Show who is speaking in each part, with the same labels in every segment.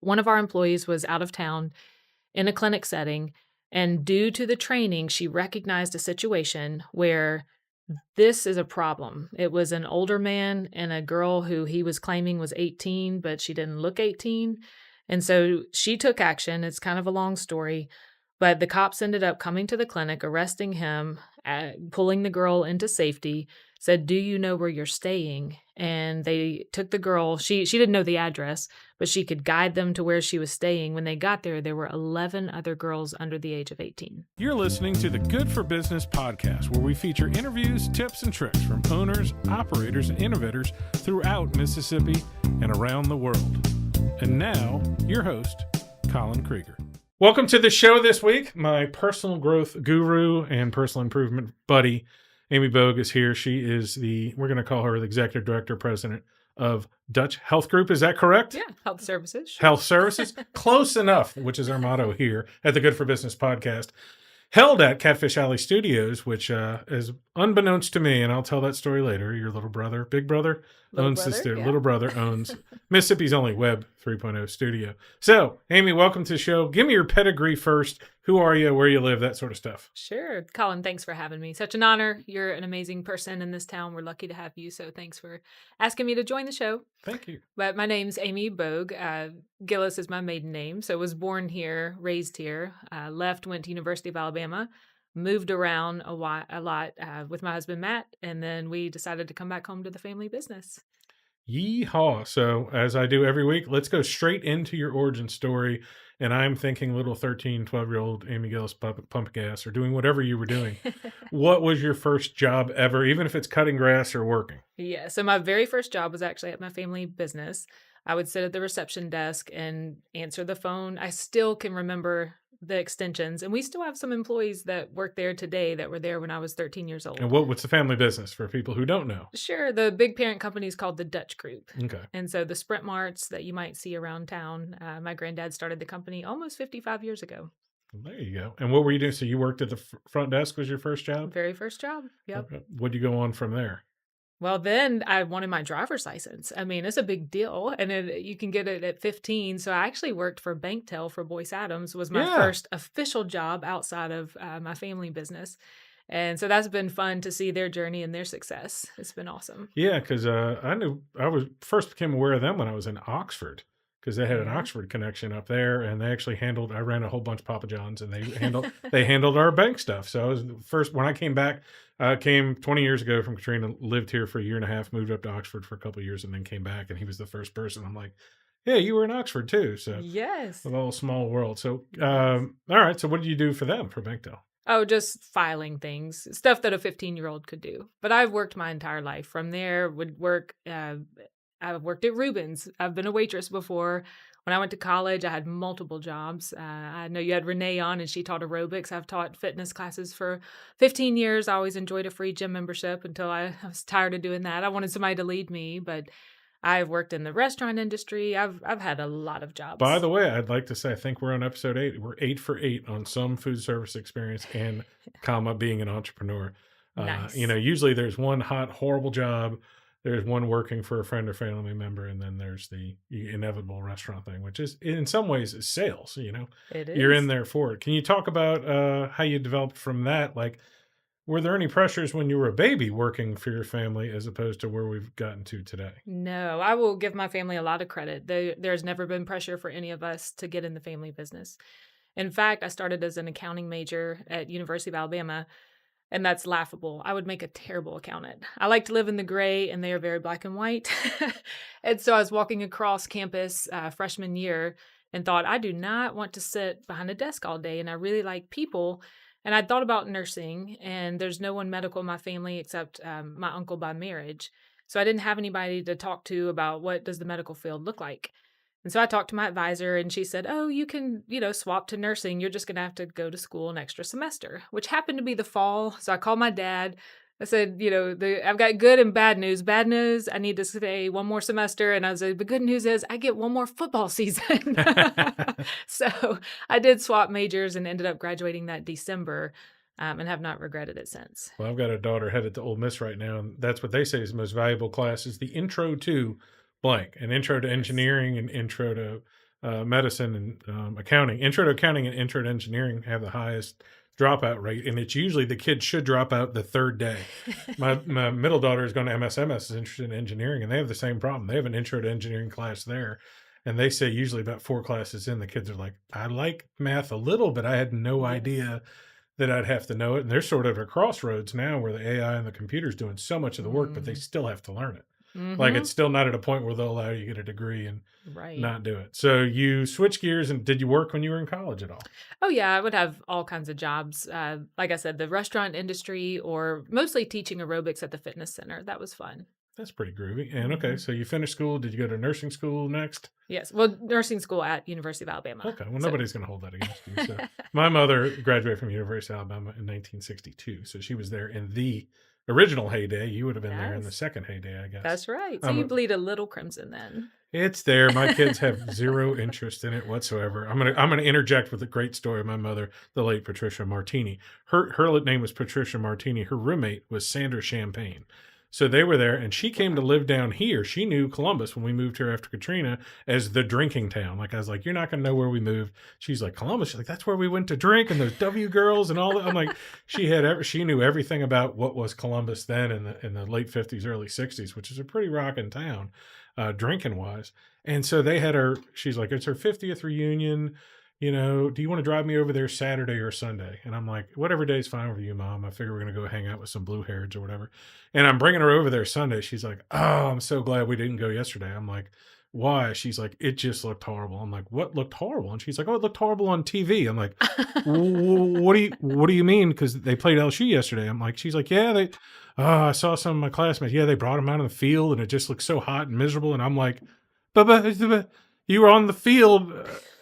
Speaker 1: one of our employees was out of town in a clinic setting, and due to the training, she recognized a situation where this is a problem. It was an older man and a girl who he was claiming was 18, but she didn't look 18. And so she took action. It's kind of a long story, but the cops ended up coming to the clinic, arresting him, pulling the girl into safety, said, "Do you know where you're staying?" And they took the girl. She didn't know the address, but she could guide them to where she was staying. When they got there were 11 other girls under the age of 18.
Speaker 2: You're listening to the Good for Business podcast, where we feature interviews, tips, and tricks from owners, operators, and innovators throughout Mississippi and around the world. And now, your host, Colin Krieger. Welcome to the show this week. My personal growth guru and personal improvement buddy, Amy Bogue, is here. She is we're going to call her the executive director, president of Dutch Health Group. Is that correct?
Speaker 1: Yeah, health services. Sure.
Speaker 2: Health services. Close enough, which is our motto here at the Good for Business podcast. Held at Catfish Alley Studios, which is unbeknownst to me, and I'll tell that story later. Your little brother, big brother, owns the studio. Little brother owns Mississippi's only Web 3.0 studio. So, Amy, welcome to the show. Give me your pedigree first. Who are you? Where you live? That sort of stuff.
Speaker 1: Sure. Colin, thanks for having me. Such an honor. You're an amazing person in this town. We're lucky to have you. So thanks for asking me to join the show.
Speaker 2: Thank you.
Speaker 1: But my name's Amy Bogue. Gillis is my maiden name. So I was born here, raised here, left, went to University of Alabama, moved around a lot with my husband, Matt. And then we decided to come back home to the family business.
Speaker 2: Yeehaw. So as I do every week, let's go straight into your origin story. And I'm thinking little 13, 12-year-old Amy Gillis pump gas or doing whatever you were doing. What was your first job ever, even if it's cutting grass or working?
Speaker 1: Yeah. So my very first job was actually at my family business. I would sit at the reception desk and answer the phone. I still can remember the extensions. And we still have some employees that work there today that were there when I was 13 years old.
Speaker 2: And what's the family business for people who don't know?
Speaker 1: Sure. The big parent company is called the Dutch Group.
Speaker 2: Okay.
Speaker 1: And so the Sprint Marts that you might see around town, my granddad started the company almost 55 years ago.
Speaker 2: Well, there you go. And what were you doing? So you worked at the front desk was your first job?
Speaker 1: Very first job. Yep.
Speaker 2: Okay. What'd you go on from there?
Speaker 1: Well, then I wanted my driver's license. I mean, it's a big deal, and you can get it at 15. So I actually worked for BankTel for Boyce Adams. Was my first official job outside of my family business. And so that's been fun to see their journey and their success. It's been awesome.
Speaker 2: Yeah, because I first became aware of them when I was in Oxford, because they had an Oxford connection up there, and they actually I ran a whole bunch of Papa John's, and they handled our bank stuff. So I was first, when I came back, came 20 years ago from Katrina, lived here for a year and a half, moved up to Oxford for a couple of years, and then came back, and he was the first person. I'm like, yeah, you were in Oxford too. So
Speaker 1: yes,
Speaker 2: a little small world. So, all right. So what did you do for them, for BankTel?
Speaker 1: Oh, just filing things, stuff that a 15-year-old could do. But I've worked my entire life. From there, would work. I've worked at Reuben's. I've been a waitress before. When I went to college, I had multiple jobs. I know you had Renee on, and she taught aerobics. I've taught fitness classes for 15 years. I always enjoyed a free gym membership until I was tired of doing that. I wanted somebody to lead me, but I've worked in the restaurant industry. I've had a lot of jobs.
Speaker 2: By the way, I'd like to say, I think we're on episode 8. We're 8 for 8 on some food service experience and being an entrepreneur.
Speaker 1: Nice.
Speaker 2: Usually there's one hot, horrible job. There's one working for a friend or family member, and then there's the inevitable restaurant thing, which is in some ways is sales.
Speaker 1: It is.
Speaker 2: You're in there for it. Can you talk about how you developed from that? Like, were there any pressures when you were a baby working for your family as opposed to where we've gotten to today?
Speaker 1: No, I will give my family a lot of credit. There's never been pressure for any of us to get in the family business. In fact, I started as an accounting major at University of Alabama. And that's laughable. I would make a terrible accountant. I like to live in the gray, and they are very black and white. And so I was walking across campus freshman year and thought, I do not want to sit behind a desk all day. And I really like people. And I thought about nursing, and there's no one medical in my family except my uncle by marriage. So I didn't have anybody to talk to about what does the medical field look like. And so I talked to my advisor, and she said, oh, you can, swap to nursing. You're just going to have to go to school an extra semester, which happened to be the fall. So I called my dad. I said, I've got good and bad news. Bad news, I need to stay one more semester. And I said, the good news is I get one more football season. So I did swap majors and ended up graduating that December. And have not regretted it since.
Speaker 2: Well, I've got a daughter headed to Ole Miss right now, and that's what they say is the most valuable class is the intro to blank, an intro to engineering, an intro to medicine and accounting. Intro to accounting and intro to engineering have the highest dropout rate, and it's usually the kids should drop out the third day. My middle daughter is going to MSMS, is interested in engineering, and they have the same problem. They have an intro to engineering class there, and they say usually about 4 classes in, the kids are like, I like math a little, but I had no
Speaker 1: Yes.
Speaker 2: idea that I'd have to know it. And they're sort of at a crossroads now where the AI and the computer's doing so much of the work, but they still have to learn it. Like,
Speaker 1: Mm-hmm.
Speaker 2: it's still not at a point where they'll allow you to get a degree and
Speaker 1: Right.
Speaker 2: not do it. So you switch gears, and did you work when you were in college at all?
Speaker 1: Oh, yeah, I would have all kinds of jobs. Like I said, the restaurant industry or mostly teaching aerobics at the fitness center. That was fun.
Speaker 2: That's pretty groovy. And okay,
Speaker 1: Mhm.
Speaker 2: so you finished school. Did you go to nursing school next?
Speaker 1: Yes. Well, nursing school at University of Alabama.
Speaker 2: Okay, well,
Speaker 1: So,
Speaker 2: nobody's going to hold that against you. So my mother graduated from University of Alabama in 1962. So she was there in the original heyday. You would have been there in the
Speaker 1: yes,
Speaker 2: second heyday, I guess.
Speaker 1: that's right. So you
Speaker 2: Um,
Speaker 1: bleed a little crimson then.
Speaker 2: It's there. My kids have zero interest in it whatsoever. I'm gonna interject with a great story of my mother, the late Patricia Martini. Her name was Patricia Martini. Her roommate was Sandra Champagne. So they were there, and she came to
Speaker 1: Wow.
Speaker 2: live down here. She knew Columbus when we moved here after Katrina as the drinking town. Like, I was like, you're not gonna know where we moved. She's like, Columbus. She's like, that's where we went to drink, and those W girls and all that. I'm like, she knew everything about what was Columbus then in the late 50s, early 60s, which is a pretty rocking town, drinking wise. And so they had her, she's like, it's her 50th reunion. Do you want to drive me over there Saturday or Sunday? And I'm like, whatever day's fine with you, Mom. I figure we're going to go hang out with some blue hairs or whatever. And I'm bringing her over there Sunday. She's like, oh, I'm so glad we didn't go yesterday. I'm like, why? She's like, it just looked horrible. I'm like, what looked horrible? And she's like, oh, it looked horrible on TV. I'm like, what do you mean? Because they played LSU yesterday. I'm like, she's like, yeah, I saw some of my classmates. Yeah, they brought them out on the field, and it just looked so hot and miserable. And I'm like, but you were on the field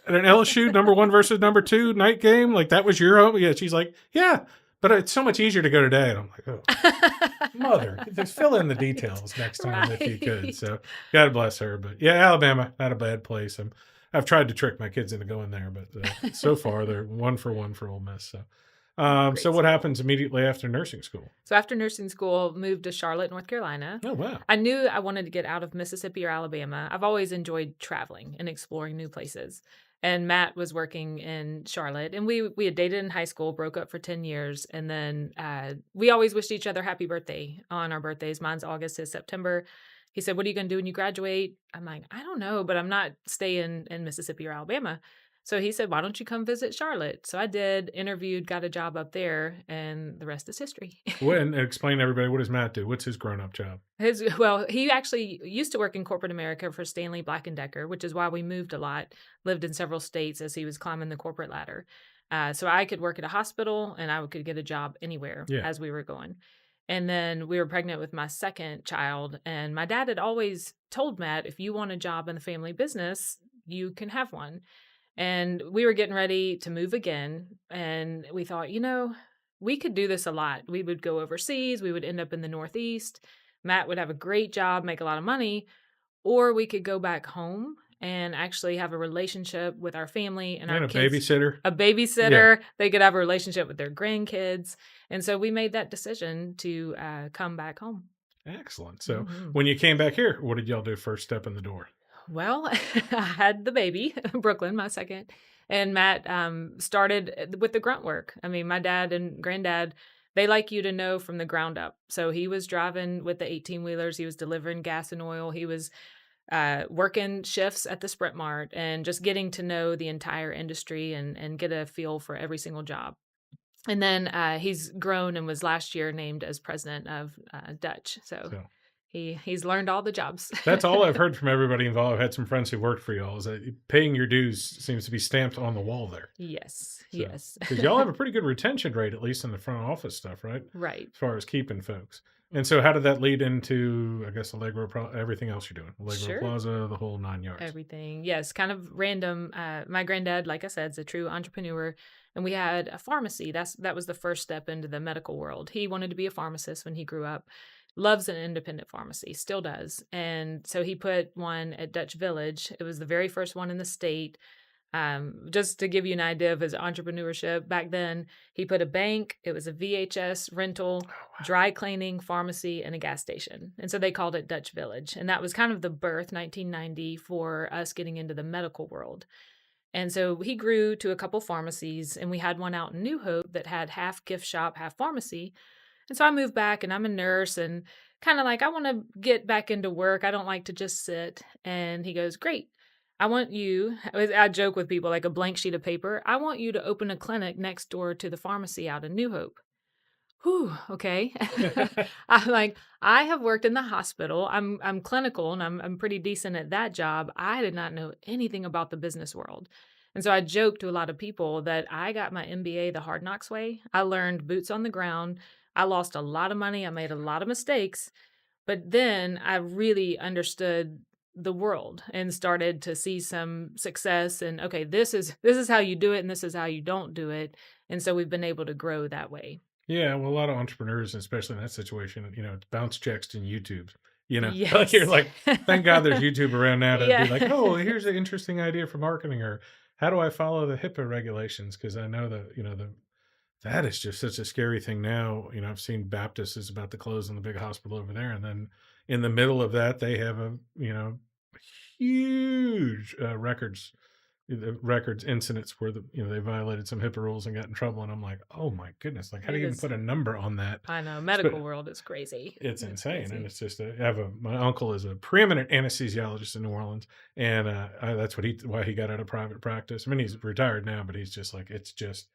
Speaker 2: at an LSU number 1 versus number 2 night game. Like, that was your home. Yeah. She's like, yeah, but it's so much easier to go today. And I'm like, oh, mother, just fill in the details next time if you could.
Speaker 1: Right.
Speaker 2: So God bless her. But yeah, Alabama, not a bad place. I've tried to trick my kids into going there, but so far they're 1 for Ole Miss. So
Speaker 1: Great
Speaker 2: what
Speaker 1: school.
Speaker 2: happens immediately after nursing school?
Speaker 1: So after nursing school, moved to Charlotte, North Carolina.
Speaker 2: Oh, wow.
Speaker 1: I knew I wanted to get out of Mississippi or Alabama. I've always enjoyed traveling and exploring new places. And Matt was working in Charlotte, and we had dated in high school, broke up for 10 years, and then we always wished each other happy birthday on our birthdays. Mine's August, his September. He said, "What are you going to do when you graduate?" I'm like, "I don't know, but I'm not staying in Mississippi or Alabama." So he said, "Why don't you come visit Charlotte?" So I did, interviewed, got a job up there, and the rest is history.
Speaker 2: And explain to everybody, what does Matt do? What's his grown up job?
Speaker 1: He actually used to work in corporate America for Stanley Black and Decker, which is why we moved a lot. Lived in several states as he was climbing the corporate ladder. So I could work at a hospital and I could get a job anywhere
Speaker 2: Yeah.
Speaker 1: as we were going. And then we were pregnant with my second child, and my dad had always told Matt, if you want a job in the family business, you can have one. And we were getting ready to move again. And we thought, we could do this a lot. We would go overseas, we would end up in the Northeast. Matt would have a great job, make a lot of money, or we could go back home and actually have a relationship with our family and our
Speaker 2: And a
Speaker 1: kids,
Speaker 2: babysitter.
Speaker 1: a
Speaker 2: Yeah.
Speaker 1: babysitter. They could have a relationship with their grandkids. And so we made that decision to come back home.
Speaker 2: Excellent. So
Speaker 1: Mhm.
Speaker 2: when you came back here, what did y'all do first step in the door?
Speaker 1: Well, I had the baby, Brooklyn, my second, and Matt started with the grunt work. I mean, my dad and granddad, they like you to know from the ground up. So he was driving with the 18-wheelers. He was delivering gas and oil. He was working shifts at the Sprint Mart and just getting to know the entire industry and get a feel for every single job. And then he's grown and was last year named as president of Dutch. So
Speaker 2: So
Speaker 1: he's learned all the jobs.
Speaker 2: that's all I've heard from everybody involved. I've had some friends who worked for y'all, is that paying your dues seems to be stamped on the wall there.
Speaker 1: Yes,
Speaker 2: So,
Speaker 1: yes.
Speaker 2: because y'all have a pretty good retention rate, at least in the front office stuff, right?
Speaker 1: Right.
Speaker 2: As far as keeping folks. And so how did that lead into, I guess, Allegro, everything else you're doing? Allegro
Speaker 1: Sure.
Speaker 2: Plaza, the whole 9 yards.
Speaker 1: Everything. Yes, kind of random. My granddad, like I said, is a true entrepreneur, and we had a pharmacy. That was the first step into the medical world. He wanted to be a pharmacist when he grew up. Loves an independent pharmacy, still does. And so he put one at Dutch Village. It was the very first one in the state. Just to give you an idea of his entrepreneurship, back then, he put a bank, it was a VHS rental, dry cleaning, pharmacy, and a gas station. And so they called it Dutch Village. And that was kind of the birth, 1990, for us getting into the medical world. And so he grew to a couple pharmacies, and we had one out in New Hope that had half gift shop, half pharmacy. And so I moved back, and I'm a nurse and kind of like, I want to get back into work. I don't like to just sit. And he goes, great. I want you, I joke with people like a blank sheet of paper. I want you to open a clinic next door to the pharmacy out in New Hope. Whew, okay. I'm like, I have worked in the hospital. I'm clinical and I'm pretty decent at that job. I did not know anything about the business world. And so I joke to a lot of people that I got my MBA the hard knocks way. I learned boots on the ground. I lost a lot of money. I made a lot of mistakes. But then I really understood the world and started to see some success and okay, this is how you do it and this is how you don't do it. And so we've been able to grow that way.
Speaker 2: Yeah, well, a lot of entrepreneurs, especially in that situation, it's bounce checks and YouTube. Like you're
Speaker 1: Yes.
Speaker 2: like, thank God there's YouTube around now to be like,
Speaker 1: Yeah.
Speaker 2: oh, here's an interesting idea for marketing, or how do I follow the HIPAA regulations? Because I know that that is just such a scary thing now. I've seen Baptist is about to close in the big hospital over there, and then in the middle of that, they have a huge records incidents where they violated some HIPAA rules and got in trouble. And I'm like, oh my goodness, like how do
Speaker 1: It
Speaker 2: you even
Speaker 1: is.
Speaker 2: put a number on that?
Speaker 1: I know.
Speaker 2: But
Speaker 1: Medical world is crazy.
Speaker 2: it's
Speaker 1: It's
Speaker 2: insane, and
Speaker 1: crazy.
Speaker 2: it's just my uncle is a preeminent anesthesiologist in New Orleans, and that's why he got out of private practice. I mean, he's retired now, but he's just like it's just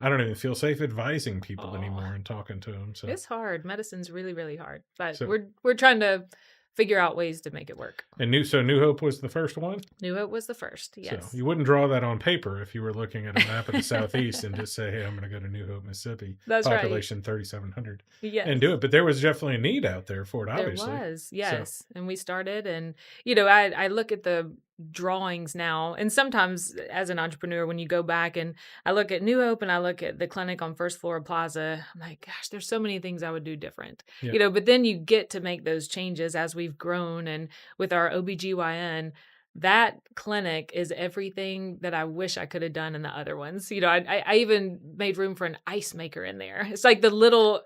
Speaker 2: I don't even feel safe advising people
Speaker 1: Oh,
Speaker 2: anymore and talking to them. So
Speaker 1: it's hard. Medicine's really, really hard. But
Speaker 2: so
Speaker 1: we're trying to figure out ways to make it work.
Speaker 2: and New Hope was the first one.
Speaker 1: Knew it was the first.
Speaker 2: So
Speaker 1: Yes.
Speaker 2: you wouldn't draw that on paper if you were looking at a map of the Southeast and just say, "Hey, I'm going to go to New Hope, Mississippi,
Speaker 1: That's right.
Speaker 2: population 3,700,
Speaker 1: Yes.
Speaker 2: and do it." But there was definitely a need out there for it,
Speaker 1: There
Speaker 2: obviously.
Speaker 1: was,
Speaker 2: So
Speaker 1: yes, and we started and, I look at the drawings now, and sometimes as an entrepreneur, when you go back and I look at New Hope and I look at the clinic on First Floor Plaza, I'm like, gosh, there's so many things I would do different,
Speaker 2: yeah,
Speaker 1: but then you get to make those changes as we've grown and with our OBGYN, that clinic is everything that I wish I could have done in the other ones. I even made room for an ice maker in there. It's like the little,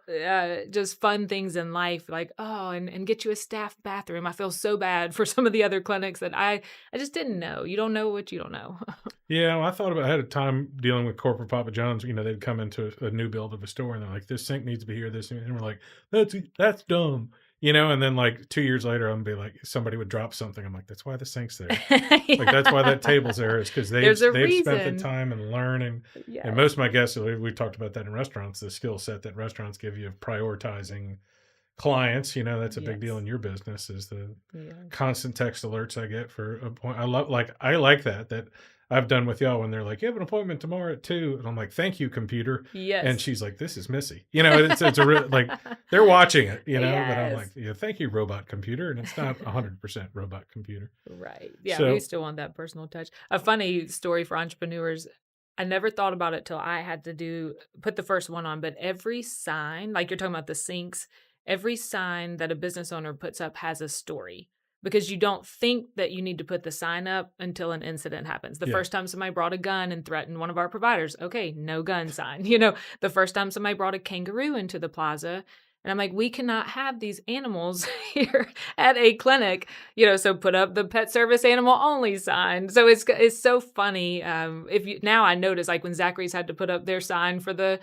Speaker 1: just fun things in life, like, oh, and get you a staff bathroom. I feel so bad for some of the other clinics that I just didn't know. You don't know what you don't know.
Speaker 2: yeah. Well, I had a time dealing with corporate Papa John's. They'd come into a new build of a store and they're like, "This sink needs to be here." And we're like, "That's dumb." And then like 2 years later, I'm gonna be like, somebody would drop something. I'm like, that's why the sink's there. Like that's why that table's there is because
Speaker 1: There's a
Speaker 2: they've spent the
Speaker 1: reason.
Speaker 2: time and learning. And
Speaker 1: Yes.
Speaker 2: most of my guests, we've talked about that in restaurants, the skill set that restaurants give you of prioritizing clients. That's a big deal
Speaker 1: Yes.
Speaker 2: in your business is the
Speaker 1: Yeah.
Speaker 2: constant text alerts I get for a point. I like that I've done with y'all when they're like, you have an appointment tomorrow at 2. And I'm like, thank you, computer. And
Speaker 1: Yes.
Speaker 2: she's like, this is Missy. It's a real like they're watching it, but I'm like,
Speaker 1: Yes.
Speaker 2: yeah, thank you, robot computer. And it's not 100% robot computer.
Speaker 1: Right. Yeah, we
Speaker 2: So
Speaker 1: still want that personal touch. A funny story for entrepreneurs. I never thought about it till I had to put the first one on, but every sign, like you're talking about the sinks, every sign that a business owner puts up has a story because you don't think that you need to put the sign up until an incident happens. The
Speaker 2: yeah,
Speaker 1: first time somebody brought a gun and threatened one of our providers, okay, no gun sign. The first time somebody brought a kangaroo into the plaza, and I'm like, we cannot have these animals here at a clinic, so put up the pet service animal only sign. So it's so funny. If you now I notice like when Zachary's had to put up their sign for the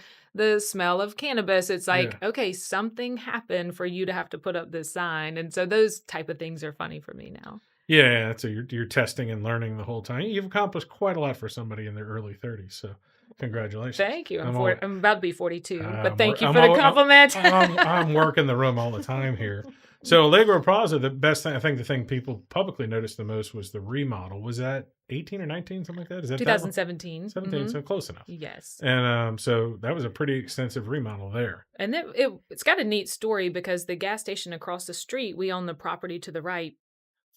Speaker 1: smell of cannabis, it's
Speaker 2: yeah.
Speaker 1: like, okay, something happened for you to have to put up this sign. And so those type of things are funny for me now.
Speaker 2: Yeah, so you're testing and learning the whole time. You've accomplished quite a lot for somebody in their early 30s. So congratulations.
Speaker 1: Thank you.
Speaker 2: I'm all
Speaker 1: I'm about to be 42, but
Speaker 2: I'm, wor-
Speaker 1: thank you
Speaker 2: I'm
Speaker 1: for the
Speaker 2: all
Speaker 1: compliment.
Speaker 2: I'm working the room all the time here. So Allegro Plaza, the best thing I think the thing people publicly noticed the most was the remodel. Was that 18 or 19, something like that? Is that one?
Speaker 1: 2017.
Speaker 2: 17, so close enough.
Speaker 1: Yes.
Speaker 2: And so that was a pretty extensive remodel there.
Speaker 1: And it's got a neat story because the gas station across the street, we own the property to the right,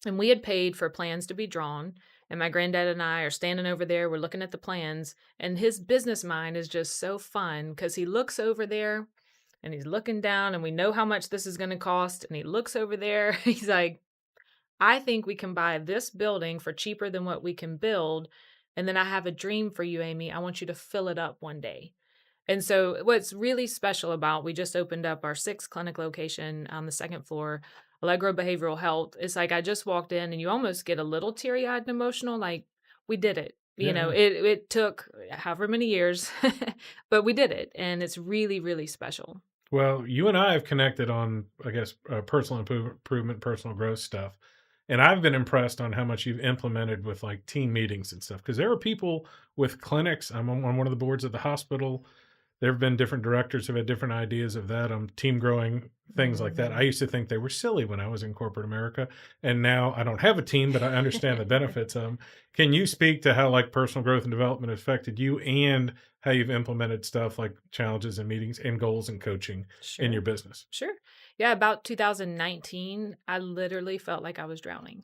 Speaker 1: and we had paid for plans to be drawn. And my granddad and I are standing over there. We're looking at the plans, and his business mind is just so fun because he looks over there and he's looking down, and we know how much this is going to cost. And he looks over there. He's like, I think we can buy this building for cheaper than what we can build. And then I have a dream for you, Amy. I want you to fill it up one day. And so what's really special about we just opened up our sixth clinic location on the second floor, Allegro Behavioral Health. It's like I just walked in and you almost get a little teary-eyed and emotional, like we did it. You
Speaker 2: Yeah,
Speaker 1: know,
Speaker 2: yeah.
Speaker 1: it took however many years, but we did it. And it's really, really special.
Speaker 2: Well, you and I have connected on, I guess, personal improvement, personal growth stuff. And I've been impressed on how much you've implemented with like team meetings and stuff. Because there are people with clinics. I'm on one of the boards at the hospital. There have been different directors who've had different ideas of that, team growing, things like that. I
Speaker 1: Mhm.
Speaker 2: used to think they were silly when I was in corporate America, and now I don't have a team, but I understand the benefits of them. Can you speak to how like personal growth and development affected you, and how you've implemented stuff like challenges and meetings and goals and coaching in
Speaker 1: Sure.
Speaker 2: your business?
Speaker 1: Sure. Yeah, about 2019, I literally felt like I was drowning.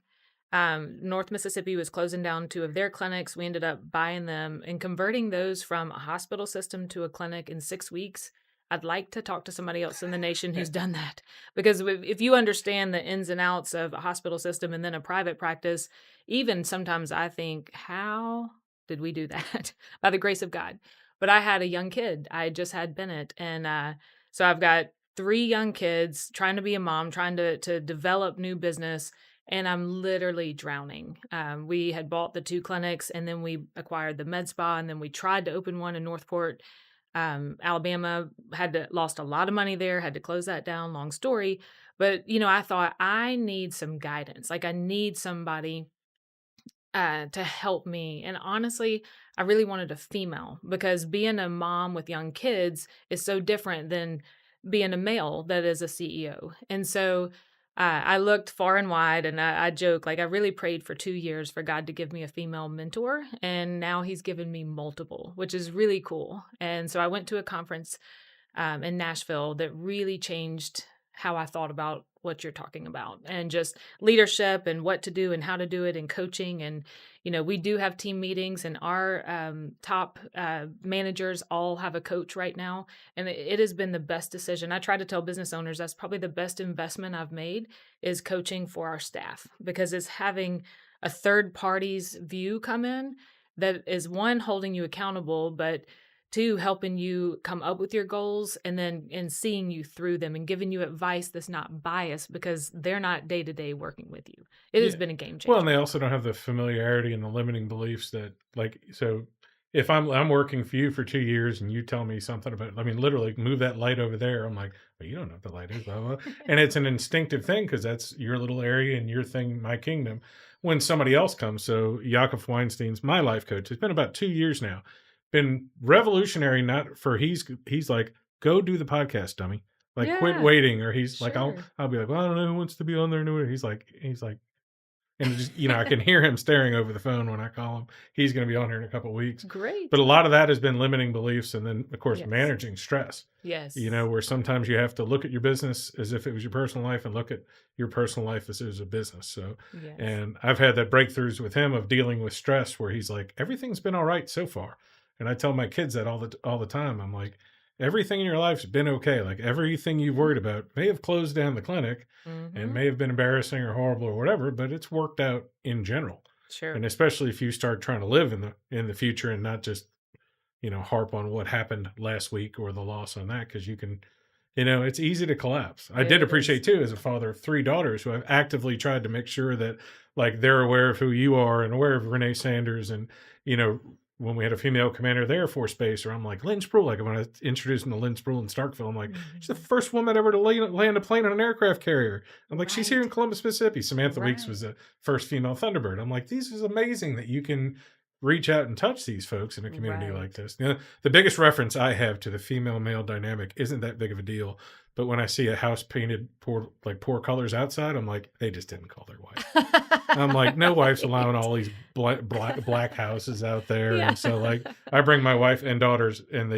Speaker 1: North Mississippi was closing down two of their clinics. We ended up buying them and converting those from a hospital system to a clinic in 6 weeks. I'd like to talk to somebody else in the nation who's done that because if you understand the ins and outs of a hospital system and then a private practice, even sometimes I think, how did we do that? By the grace of God. But I had a young kid. I just had Bennett. And so I've got three young kids, trying to be a mom, trying to develop new business, and I'm literally drowning. We had bought the two clinics, and then we acquired the med spa, and then we tried to open one in Northport, Alabama. Lost a lot of money there, had to close that down. Long story, but I thought I need some guidance. Like I need somebody to help me. And honestly, I really wanted a female because being a mom with young kids is so different than being a male that is a CEO. And so I looked far and wide and I joke, like, I really prayed for 2 years for God to give me a female mentor. And now he's given me multiple, which is really cool. And so I went to a conference in Nashville that really changed how I thought about what you're talking about and just leadership and what to do and how to do it and coaching. And, we do have team meetings and our top managers all have a coach right now. And it has been the best decision. I try to tell business owners that's probably the best investment I've made is coaching for our staff because it's having a third party's view come in that is one, holding you accountable, but two, helping you come up with your goals and seeing you through them and giving you advice that's not biased because they're not day to day working with you. It has
Speaker 2: Yeah.
Speaker 1: been a game
Speaker 2: Well, and they
Speaker 1: changer.
Speaker 2: also don't have the familiarity and the limiting beliefs that like so if I'm working for you for 2 years and you tell me something about I mean literally move that light over there, I'm like, well, you don't know what the light is, blah, blah. And it's an instinctive thing because that's your little area and your thing, my kingdom. When somebody else comes, so Jakob Weinstein's my life coach. It's been about 2 years now. Been revolutionary, not for he's like, go do the podcast, dummy. Like quit
Speaker 1: Yeah,
Speaker 2: waiting. Or he's like, I'll
Speaker 1: sure.
Speaker 2: I'll be like, well, I don't know who wants to be on there. He's like, and just, I can hear him staring over the phone when I call him. He's going to be on here in a couple of weeks. But
Speaker 1: Great.
Speaker 2: a lot of that has been limiting beliefs. And then, of course,
Speaker 1: Yes.
Speaker 2: managing stress,
Speaker 1: Yes.
Speaker 2: where sometimes you have to look at your business as if it was your personal life and look at your personal life as it was a business. So,
Speaker 1: Yes.
Speaker 2: and I've had that breakthroughs with him of dealing with stress where he's like, everything's been all right so far. And I tell my kids that all the time. I'm like, everything in your life's been okay. Like everything you've worried about may have closed down the clinic and
Speaker 1: Mm-hmm.
Speaker 2: may have been embarrassing or horrible or whatever, but it's worked out in general.
Speaker 1: Sure.
Speaker 2: And especially if you start trying to live in the future and not just, harp on what happened last week or the loss on that, because you can, it's easy to collapse. I did
Speaker 1: It is.
Speaker 2: appreciate too, as a father of three daughters who I've actively tried to make sure that like they're aware of who you are and aware of Renee Sanders. And, you know, when we had a female commander of the Air Force Base, or I'm like, Lynn Sproul, like when I introduced him to Lynn Sproul in Starkville, I'm like, she's the
Speaker 1: Mhm.
Speaker 2: first woman ever to land a plane on an aircraft carrier. I'm like, she's here in
Speaker 1: Right.
Speaker 2: Columbus, Mississippi. Samantha Weeks was
Speaker 1: Right.
Speaker 2: the first female Thunderbird. I'm like, this is amazing that you can reach out and touch these folks in a community like
Speaker 1: Right.
Speaker 2: this. The biggest reference I have to the female male dynamic isn't that big of a deal. But when I see a house painted poor colors outside, I'm like, they just didn't call their wife. I'm like, no wife's allowing
Speaker 1: Right.
Speaker 2: all these black houses out there.
Speaker 1: Yeah.
Speaker 2: And so like I bring my wife and daughters and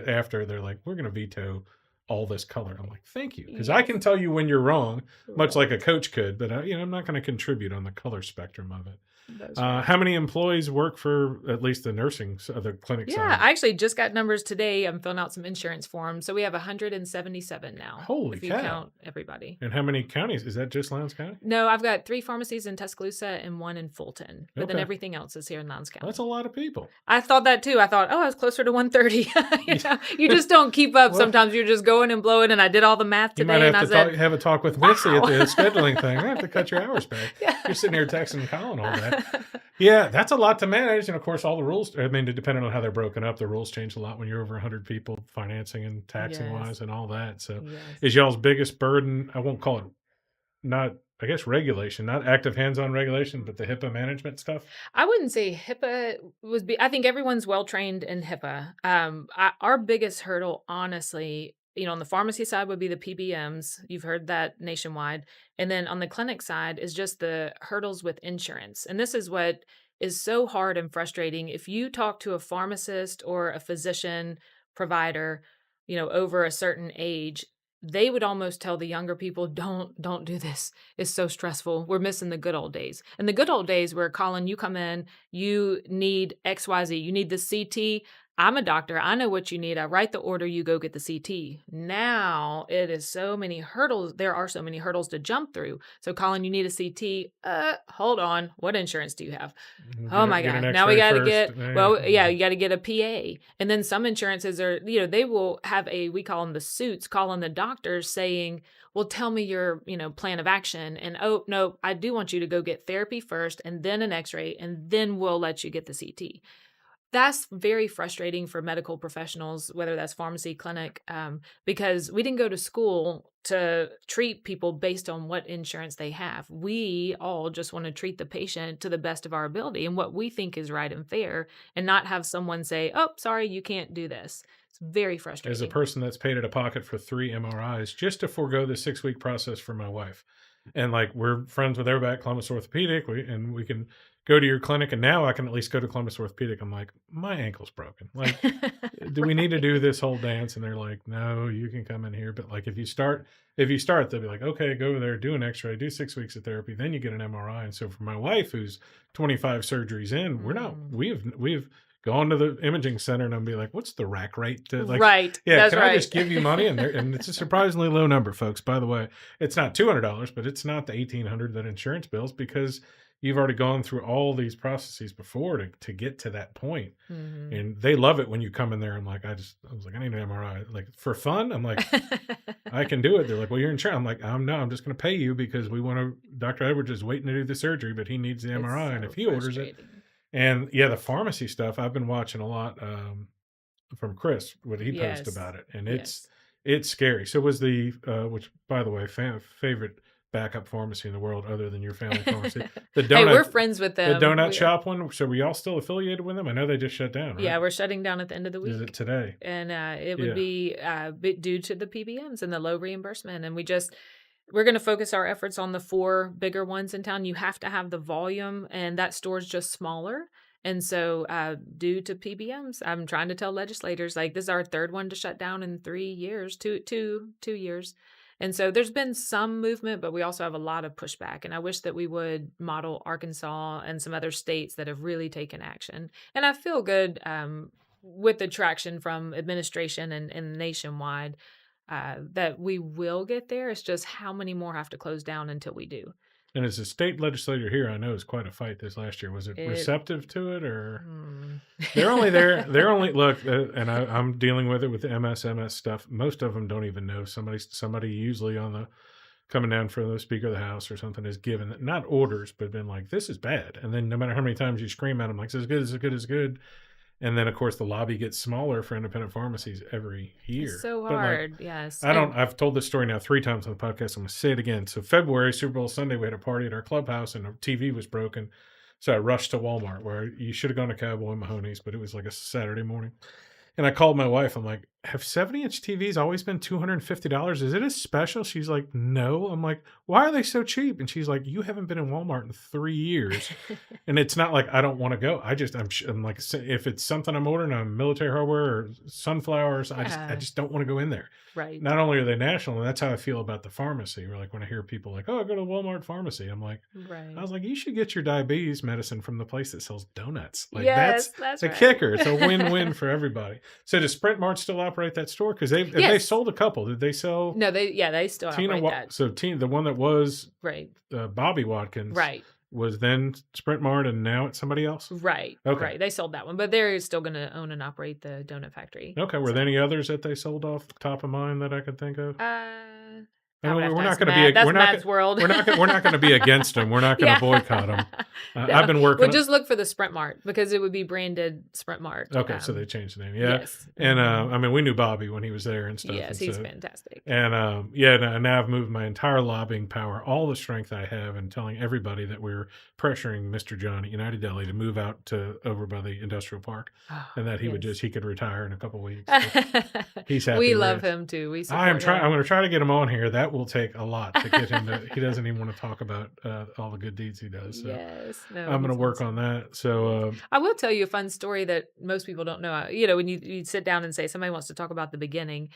Speaker 2: after they're like, we're going to veto all this color. I'm like, thank you. Because I can
Speaker 1: Yes.
Speaker 2: tell you when you're wrong, much like a
Speaker 1: Right.
Speaker 2: coach could, but I'm not going to contribute on the color spectrum of it.
Speaker 1: That's right.
Speaker 2: How many employees work for at least the nursing, the clinic
Speaker 1: Yeah,
Speaker 2: side?
Speaker 1: I actually just got numbers today. I'm filling out some insurance forms. So we have 177 now,
Speaker 2: Holy
Speaker 1: if you
Speaker 2: cow.
Speaker 1: count everybody.
Speaker 2: And how many counties? Is that just Lowndes County?
Speaker 1: No, I've got 3 pharmacies in Tuscaloosa and 1 in Fulton, but then
Speaker 2: Okay.
Speaker 1: everything else is here in Lowndes
Speaker 2: That's
Speaker 1: County.
Speaker 2: a lot of people.
Speaker 1: I thought that too. I thought, "Oh, I was closer to 130."
Speaker 2: Yeah.
Speaker 1: You just don't keep up.
Speaker 2: Well,
Speaker 1: Sometimes you're just going and blowing, and I did all the math
Speaker 2: you might
Speaker 1: today, and
Speaker 2: have
Speaker 1: I
Speaker 2: to
Speaker 1: said,
Speaker 2: have a talk with Missy at
Speaker 1: "Wow."
Speaker 2: the scheduling thing. I have to cut your hours back.
Speaker 1: Yeah.
Speaker 2: You're sitting here texting Colin all that. Yeah, that's a lot to manage. And of course, all the rules, I mean, depending on how they're broken up, the rules change a lot when you're over 100 people, financing and taxing
Speaker 1: Yes,
Speaker 2: wise and all that. So,
Speaker 1: yes.
Speaker 2: is y'all's biggest burden, I won't call it not, I guess, regulation, not active hands on regulation, but the HIPAA management stuff?
Speaker 1: I wouldn't say HIPAA I think everyone's well trained in HIPAA. Our biggest hurdle, honestly, on the pharmacy side would be the PBMs. You've heard that nationwide. And then on the clinic side is just the hurdles with insurance. And this is what is so hard and frustrating. If you talk to a pharmacist or a physician provider, over a certain age, they would almost tell the younger people, don't do this. It's so stressful. We're missing the good old days. And the good old days where, Colin, you come in, you need XYZ, you need the CT. I'm a doctor. I know what you need. I write the order, you go get the CT. Now it is so many hurdles. There are so many hurdles to jump through. So, Colin, you need a CT. Hold on. What insurance do you have? Oh my
Speaker 2: Get an
Speaker 1: God. Now we
Speaker 2: X-ray
Speaker 1: got to
Speaker 2: first.
Speaker 1: get, well, yeah, you got to get a PA. And then some insurances are, they will have we call them the suits, calling the doctors saying, well, tell me your, plan of action. And oh, no, I do want you to go get therapy first and then an X-ray, and then we'll let you get the CT. That's very frustrating for medical professionals, whether that's pharmacy, clinic, because we didn't go to school to treat people based on what insurance they have. We all just want to treat the patient to the best of our ability and what we think is right and fair, and not have someone say, oh, sorry, you can't do this. It's very
Speaker 2: As a
Speaker 1: frustrating.
Speaker 2: person that's paid out of pocket for 3 MRIs just to forego the 6-week process for my wife. And like, we're friends with everybody at Columbus Orthopedic, and we can go to your clinic, and now I can at least go to Columbus Orthopedic. I'm like, my ankle's broken. Like, do we need to do this whole dance? And they're like, no, you can come in here. But like, if you start, they'll be like, okay, go over there, do an X-ray, do 6 weeks of therapy, then you get an MRI. And so for my wife, who's 25 surgeries in, we've gone to the imaging center, and I'll be like, what's the rack rate?
Speaker 1: Right.
Speaker 2: Yeah,
Speaker 1: That's
Speaker 2: can
Speaker 1: right.
Speaker 2: I just give you money? And it's a surprisingly low number, folks. By the way, it's not $200, but it's not the $1,800 that insurance bills, because you've already gone through all these processes before to get to that point.
Speaker 1: Mhm.
Speaker 2: And they love it when you come in there. I'm like, I was like, I need an MRI. Like, for fun? I'm like, I can do it. They're like, well, you're insurance. I'm like, no, I'm just going to pay you because Dr. Edwards is waiting to do the surgery, but he needs the
Speaker 1: It's
Speaker 2: MRI. And
Speaker 1: so
Speaker 2: if he orders it,
Speaker 1: frustrating.
Speaker 2: and yeah, the pharmacy stuff, I've been watching a lot from Chris, what he posts
Speaker 1: Yes.
Speaker 2: about it. And
Speaker 1: Yes.
Speaker 2: it's scary. So was which, by the way, favorite backup pharmacy in the world other than your family pharmacy, the
Speaker 1: Hey, we're
Speaker 2: donut,
Speaker 1: friends with
Speaker 2: the
Speaker 1: them.
Speaker 2: donut shop one. So were y'all still affiliated with them? I know they just shut down, right?
Speaker 1: Yeah, we're shutting down at the end of the
Speaker 2: Is it
Speaker 1: week.
Speaker 2: today?
Speaker 1: And it would
Speaker 2: Yeah.
Speaker 1: be due to the PBMs and the low reimbursement. And we're going to focus our efforts on the 4 bigger ones in town. You have to have the volume, and that store's just smaller. And so, due to PBMs, I'm trying to tell legislators, like, this is our 3rd one to shut down in 3 years, two years. And so there's been some movement, but we also have a lot of pushback. And I wish that we would model Arkansas and some other states that have really taken action. And I feel good with the traction from administration and nationwide that we will get there. It's just how many more have to close down until we do.
Speaker 2: And as a state legislator here, I know it's quite a fight this last year. Was it receptive to it, or they're only there? They're only look, and I'm dealing with it with the MS stuff. Most of them don't even know. Somebody usually coming down for the Speaker of the House or something is given not orders, but been like, this is bad. And then no matter how many times you scream at them, like, this is good, this is good, this is good. And then, of course, the lobby gets smaller for independent pharmacies every year.
Speaker 1: It's so
Speaker 2: But, like,
Speaker 1: hard, yes.
Speaker 2: I've told this story now 3 times on the podcast. I'm going to say it again. So February, Super Bowl Sunday, we had a party at our clubhouse and our TV was broken. So I rushed to Walmart, where you should have gone to Cowboy Mahoney's, but it was like a Saturday morning. And I called my wife. I'm like, have 70-inch TVs always been $250? Is it a special? She's like, no. I'm like, why are they so cheap? And she's like, you haven't been in Walmart in 3 years. And it's not like I don't want to go. I'm like, if it's something I'm ordering on military hardware or sunflowers, I
Speaker 1: Yeah,
Speaker 2: just don't want to go in there.
Speaker 1: right.
Speaker 2: Not only are they national, and that's how I feel about the pharmacy. Or like when I hear people like, oh, I go to Walmart pharmacy. I
Speaker 1: Right.
Speaker 2: was like, you should get your diabetes medicine from the place that sells donuts. Like that's
Speaker 1: Yes, that's
Speaker 2: the
Speaker 1: right.
Speaker 2: kicker. It's a win-win for everybody. So does Sprint Mart still operate that store? Because they
Speaker 1: Yes.
Speaker 2: sold a couple. Did they sell
Speaker 1: No, they still
Speaker 2: Tina?
Speaker 1: operate that.
Speaker 2: So Tina, the one that was
Speaker 1: Right.
Speaker 2: Bobby Watkins,
Speaker 1: Right.
Speaker 2: was then Sprint Mart, and now it's somebody else.
Speaker 1: Right.
Speaker 2: Okay.
Speaker 1: Right. They sold that one, but they're still going to own and operate the donut factory.
Speaker 2: Okay. Were
Speaker 1: So,
Speaker 2: there any others that they sold off the top of mind that I could think of?
Speaker 1: I would have
Speaker 2: We're
Speaker 1: to
Speaker 2: not
Speaker 1: ask
Speaker 2: going to
Speaker 1: Matt.
Speaker 2: be
Speaker 1: That's
Speaker 2: we're not
Speaker 1: Matt's world.
Speaker 2: we're not going to be against them. We're not going to
Speaker 1: Yeah.
Speaker 2: boycott them.
Speaker 1: No.
Speaker 2: I've been working.
Speaker 1: Well, just look for the Sprint Mart because it would be branded Sprint Mart.
Speaker 2: Okay, so they changed the name. Yeah.
Speaker 1: Yes.
Speaker 2: And I mean, we knew Bobby when he was there and stuff.
Speaker 1: Yes,
Speaker 2: and
Speaker 1: he's
Speaker 2: so,
Speaker 1: fantastic.
Speaker 2: and yeah, now I've moved my entire lobbying power, all the strength I have, and telling everybody that we're pressuring Mr. John at United Deli to move out to over by the industrial park,
Speaker 1: Oh,
Speaker 2: and that
Speaker 1: yes.
Speaker 2: he could retire in a couple weeks. So he's happy.
Speaker 1: We
Speaker 2: where
Speaker 1: love
Speaker 2: he is.
Speaker 1: him too. We support
Speaker 2: I'm
Speaker 1: him.
Speaker 2: going to try to get him on here. That will take a lot to get him to. He doesn't even want to talk about all the good deeds he does. So
Speaker 1: Yes. No,
Speaker 2: I'm going to
Speaker 1: he's
Speaker 2: work
Speaker 1: awesome.
Speaker 2: on that. So
Speaker 1: I will tell you a fun story that most people don't know. When you sit down and say somebody wants to talk about the beginning,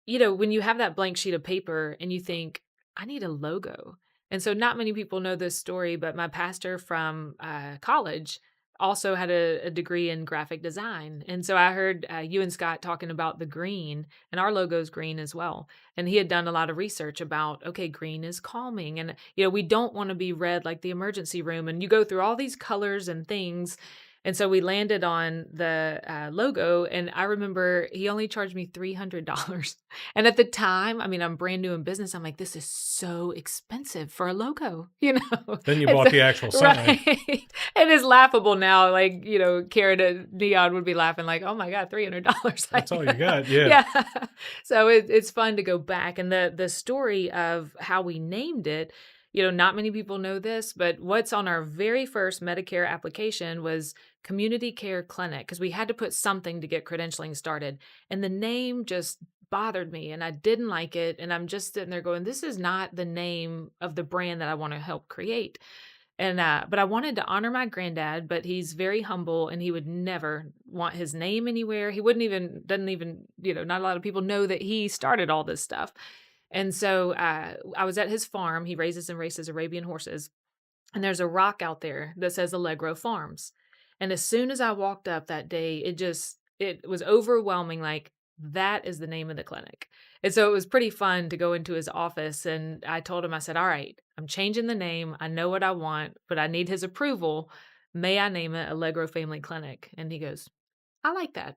Speaker 1: when you have that blank sheet of paper and you think, I need a logo. And so not many people know this story, but my pastor from college also had a degree in graphic design. And so I heard you and Scott talking about the green, and our logo is green as well. And he had done a lot of research about, okay, green is calming. And, we don't want to be red like the emergency room. And you go through all these colors and things. And so we landed on the logo, and I remember he only charged me $300. And at the time, I mean, I'm brand new in business. I'm like, this is so expensive for a logo,
Speaker 2: then you
Speaker 1: And
Speaker 2: bought
Speaker 1: so-
Speaker 2: the actual sign.
Speaker 1: right? And it's laughable now. Like, Karen at Neon would be laughing, like, "Oh my God, $300."
Speaker 2: That's all you got. Yeah.
Speaker 1: Yeah. So it's fun to go back, and the story of how we named it. Not many people know this, but what's on our very first Medicare application was Community Care Clinic, because we had to put something to get credentialing started. And the name just bothered me and I didn't like it. And I'm just sitting there going, this is not the name of the brand that I want to help create. And but I wanted to honor my granddad, but he's very humble and he would never want his name anywhere. He doesn't even, not a lot of people know that he started all this stuff. And so I was at his farm. He raises and races Arabian horses. And there's a rock out there that says Allegro Farms. And as soon as I walked up that day, it was overwhelming. Like, that is the name of the clinic. And so it was pretty fun to go into his office. And I told him, I said, all right, I'm changing the name. I know what I want, but I need his approval. May I name it Allegro Family Clinic? And he goes, I like that.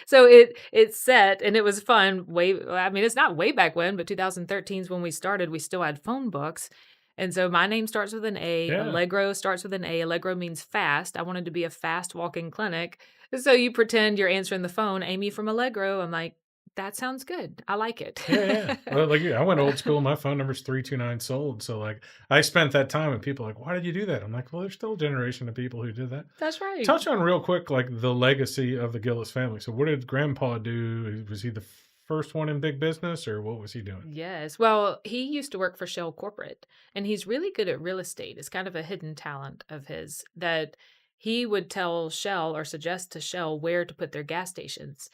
Speaker 1: So it's set and it was fun. It's not way back when, but 2013 is when we started. We still had phone books. And so my name starts with an A.
Speaker 2: Yeah.
Speaker 1: Allegro starts with an A. Allegro means fast. I wanted to be a fast walking clinic. So you pretend you're answering the phone, Amy from Allegro. I'm like, that sounds good. I like it.
Speaker 2: Yeah. Well, like I went old school. My phone number's 329 sold. So like I spent that time and people are like, why did you do that? I'm like, well, there's still a generation of people who did that.
Speaker 1: That's right.
Speaker 2: Touch on real quick, like the legacy of the Gillis family. So what did Grandpa do? Was he the first one in big business or what was he doing?
Speaker 1: Yes. Well, he used to work for Shell Corporate, and he's really good at real estate. It's kind of a hidden talent of his that he would tell Shell or suggest to Shell where to put their gas stations.